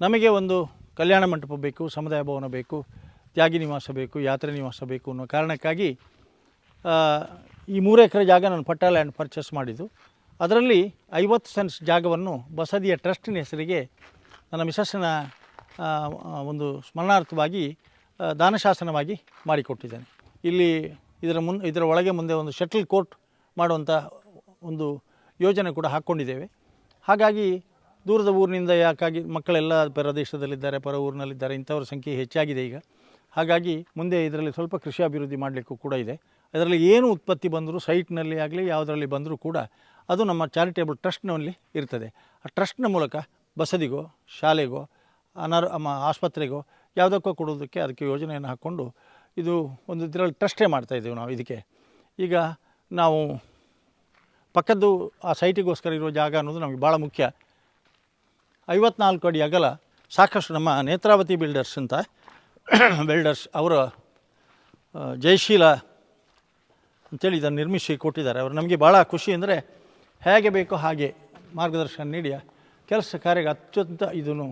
ನಮಗೆ ಒಂದು ಕಲ್ಯಾಣ ಮಂಟಪ ಬೇಕು, ಸಮುದಾಯ ಭವನ ಬೇಕು, ತ್ಯಾಗಿ ನಿವಾಸ ಬೇಕು, ಯಾತ್ರಾ ನಿವಾಸ ಬೇಕು ಅನ್ನೋ ಕಾರಣಕ್ಕಾಗಿ ಈ 3 ಎಕರೆ ಜಾಗ ನಾನು ಪಟ್ಟಾ ಲ್ಯಾಂಡ್ ಪರ್ಚೇಸ್ ಮಾಡಿದ್ದು. ಅದರಲ್ಲಿ 50 ಸೆನ್ಸ್ ಜಾಗವನ್ನು ಬಸದಿಯ ಟ್ರಸ್ಟಿನ ಹೆಸರಿಗೆ ನನ್ನ ಮಿಸಸ್ಸಿನ ಒಂದು ಸ್ಮರಣಾರ್ಥವಾಗಿ ದಾನಶಾಸನವಾಗಿ ಮಾಡಿಕೊಟ್ಟಿದ್ದೇನೆ. ಇಲ್ಲಿ ಇದರ ಒಳಗೆ ಮುಂದೆ ಒಂದು ಶಟಲ್ ಕೋರ್ಟ್ ಮಾಡುವಂಥ ಒಂದು ಯೋಜನೆ ಕೂಡ ಹಾಕ್ಕೊಂಡಿದ್ದೇವೆ. ಹಾಗಾಗಿ ದೂರದ ಊರಿನಿಂದ ಯಾಕಾಗಿ ಮಕ್ಕಳೆಲ್ಲ ಪ್ರದೇಶದಲ್ಲಿದ್ದಾರೆ, ಪರ ಊರಿನಲ್ಲಿದ್ದಾರೆ, ಇಂಥವ್ರ ಸಂಖ್ಯೆ ಹೆಚ್ಚಾಗಿದೆ ಈಗ. ಹಾಗಾಗಿ ಮುಂದೆ ಇದರಲ್ಲಿ ಸ್ವಲ್ಪ ಕೃಷಿ ಅಭಿವೃದ್ಧಿ ಮಾಡಲಿಕ್ಕೂ ಕೂಡ ಇದೆ. ಅದರಲ್ಲಿ ಏನು ಉತ್ಪತ್ತಿ ಬಂದರೂ, ಸೈಟ್ನಲ್ಲಿ ಆಗಲಿ ಯಾವುದರಲ್ಲಿ ಬಂದರೂ ಕೂಡ ಅದು ನಮ್ಮ ಚಾರಿಟೇಬಲ್ ಟ್ರಸ್ಟ್ನಲ್ಲಿ ಇರ್ತದೆ. ಆ ಟ್ರಸ್ಟ್ನ ಮೂಲಕ ಬಸದಿಗೋ, ಶಾಲೆಗೋ, ಆಸ್ಪತ್ರೆಗೋ ಯಾವುದಕ್ಕೋ ಕೊಡೋದಕ್ಕೆ ಅದಕ್ಕೆ ಯೋಜನೆಯನ್ನು ಹಾಕ್ಕೊಂಡು ಇದು ಒಂದು ಇದರಲ್ಲಿ ಟ್ರಸ್ಟೇ ಮಾಡ್ತಾಯಿದ್ದೇವೆ ನಾವು. ಇದಕ್ಕೆ ಈಗ ನಾವು ಪಕ್ಕದ್ದು ಆ ಸೈಟಿಗೋಸ್ಕರ ಇರುವ ಜಾಗ ಅನ್ನೋದು ನಮಗೆ ಭಾಳ ಮುಖ್ಯ. 54 ಅಡಿ ಅಗಲ, ಸಾಕಷ್ಟು ನಮ್ಮ ನೇತ್ರಾವತಿ ಬಿಲ್ಡರ್ಸ್ ಅವರ ಜಯಶೀಲ ಅಂತೇಳಿ ಇದನ್ನು ನಿರ್ಮಿಸಿ ಕೊಟ್ಟಿದ್ದಾರೆ. ಅವರು ನಮಗೆ ಭಾಳ ಖುಷಿ. ಅಂದರೆ ಹೇಗೆ ಬೇಕೋ ಹಾಗೆ ಮಾರ್ಗದರ್ಶನ ನೀಡಿ ಕೆಲಸ ಕಾರ್ಯಕ್ಕೆ ಅತ್ಯಂತ ಇದನ್ನು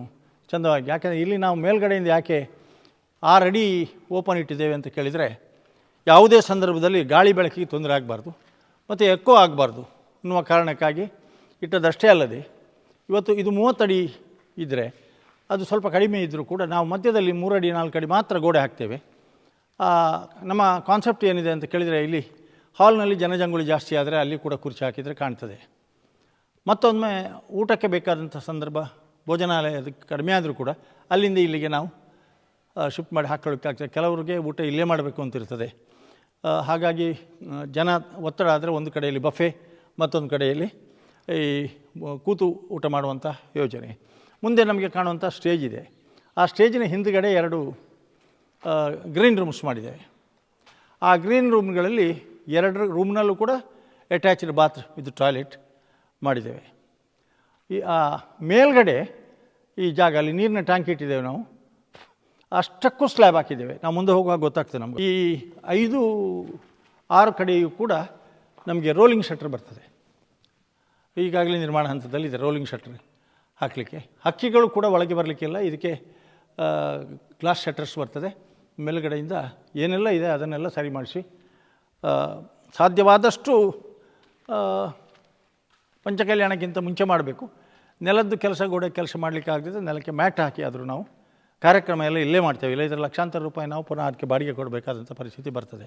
ಚಂದವಾಗಿ. ಯಾಕೆಂದರೆ ಇಲ್ಲಿ ನಾವು ಮೇಲ್ಗಡೆಯಿಂದ ಯಾಕೆ 6 ಅಡಿ ಓಪನ್ ಇಟ್ಟಿದ್ದೇವೆ ಅಂತ ಕೇಳಿದರೆ, ಯಾವುದೇ ಸಂದರ್ಭದಲ್ಲಿ ಗಾಳಿ ಬೆಳಕಿಗೆ ತೊಂದರೆ ಆಗಬಾರ್ದು ಮತ್ತು ಎಕ್ಕೋ ಆಗಬಾರ್ದು ಅನ್ನುವ ಕಾರಣಕ್ಕಾಗಿ ಇಟ್ಟದಷ್ಟೇ ಅಲ್ಲದೆ ಇವತ್ತು ಇದು 30 ಅಡಿ ಇದ್ದರೆ ಅದು ಸ್ವಲ್ಪ ಕಡಿಮೆ ಇದ್ದರೂ ಕೂಡ ನಾವು ಮಧ್ಯದಲ್ಲಿ 3 ಅಡಿ 4 ಅಡಿ ಮಾತ್ರ ಗೋಡೆ ಹಾಕ್ತೇವೆ. ನಮ್ಮ ಕಾನ್ಸೆಪ್ಟ್ ಏನಿದೆ ಅಂತ ಕೇಳಿದರೆ, ಇಲ್ಲಿ ಹಾಲ್ನಲ್ಲಿ ಜನಜಂಗುಳಿ ಜಾಸ್ತಿ ಆದರೆ ಅಲ್ಲಿ ಕೂಡ ಕುರ್ಚಿ ಹಾಕಿದರೆ ಕಾಣ್ತದೆ. ಮತ್ತೊಮ್ಮೆ ಊಟಕ್ಕೆ ಬೇಕಾದಂಥ ಸಂದರ್ಭ, ಭೋಜನಾಲಯ ಅದಕ್ಕೆ ಕಡಿಮೆ ಆದರೂ ಕೂಡ ಅಲ್ಲಿಂದ ಇಲ್ಲಿಗೆ ನಾವು ಶಿಫ್ಟ್ ಮಾಡಿ ಹಾಕೊಳ್ಳೋಕ್ಕಾಗ್ತದೆ. ಕೆಲವರಿಗೆ ಊಟ ಇಲ್ಲೇ ಮಾಡಬೇಕು ಅಂತಿರ್ತದೆ. ಹಾಗಾಗಿ ಜನ ಒತ್ತಡ ಆದರೆ ಒಂದು ಕಡೆಯಲ್ಲಿ ಬಫೆ, ಮತ್ತೊಂದು ಕಡೆಯಲ್ಲಿ ಈ ಕೂತು ಊಟ ಮಾಡುವಂಥ ಯೋಜನೆ. ಮುಂದೆ ನಮಗೆ ಕಾಣುವಂಥ ಸ್ಟೇಜ್ ಇದೆ. ಆ ಸ್ಟೇಜಿನ ಹಿಂದುಗಡೆ 2 ಗ್ರೀನ್ ರೂಮ್ಸ್ ಮಾಡಿದ್ದೇವೆ. ಆ ಗ್ರೀನ್ ರೂಮ್ಗಳಲ್ಲಿ 2 ರೂಮ್ನಲ್ಲೂ ಕೂಡ ಅಟ್ಯಾಚ್ಡ್ ಬಾತ್ ವಿತ್ ಟಾಯ್ಲೆಟ್ ಮಾಡಿದ್ದೇವೆ. ಈ ಮೇಲ್ಗಡೆ ಈ ಜಾಗ ಅಲ್ಲಿ ನೀರಿನ ಟ್ಯಾಂಕ್ ಇಟ್ಟಿದ್ದೇವೆ ನಾವು, ಅಷ್ಟಕ್ಕೂ ಸ್ಲ್ಯಾಬ್ ಹಾಕಿದ್ದೇವೆ. ನಾವು ಮುಂದೆ ಹೋಗುವಾಗ ಗೊತ್ತಾಗ್ತದೆ ನಮಗೆ. ಈ 5-6 ಕಡೆಯೂ ಕೂಡ ನಮಗೆ ರೋಲಿಂಗ್ ಶಟರ್ ಬರ್ತದೆ. ಈಗಾಗಲೇ ನಿರ್ಮಾಣ ಹಂತದಲ್ಲಿದೆ ರೋಲಿಂಗ್ ಶಟರ್ ಹಾಕಲಿಕ್ಕೆ. ಹಕ್ಕಿಗಳು ಕೂಡ ಒಳಗೆ ಬರಲಿಕ್ಕಿಲ್ಲ, ಇದಕ್ಕೆ ಗ್ಲಾಸ್ ಶಟರ್ಸ್ ಬರ್ತದೆ. ಮೇಲುಗಡೆಯಿಂದ ಏನೆಲ್ಲ ಇದೆ ಅದನ್ನೆಲ್ಲ ಸರಿ ಮಾಡಿಸಿ ಸಾಧ್ಯವಾದಷ್ಟು ಪಂಚಕಲ್ಯಾಣಕ್ಕಿಂತ ಮುಂಚೆ ಮಾಡಬೇಕು. ನೆಲದ್ದು ಕೆಲಸ, ಗೋಡೆ ಕೆಲಸ ಮಾಡಲಿಕ್ಕೆ ಆಗದಿದ್ದರೆ ನೆಲಕ್ಕೆ ಮ್ಯಾಟ್ ಹಾಕಿ ಆದರೂ ನಾವು ಕಾರ್ಯಕ್ರಮ ಎಲ್ಲ ಇಲ್ಲೇ ಮಾಡ್ತೇವೆ. ಇಲ್ಲ ಇದರ ಲಕ್ಷಾಂತರ ರೂಪಾಯಿ ನಾವು ಪುನಃ ಅದಕ್ಕೆ ಬಾಡಿಗೆ ಕೊಡಬೇಕಾದಂಥ ಪರಿಸ್ಥಿತಿ ಬರ್ತದೆ.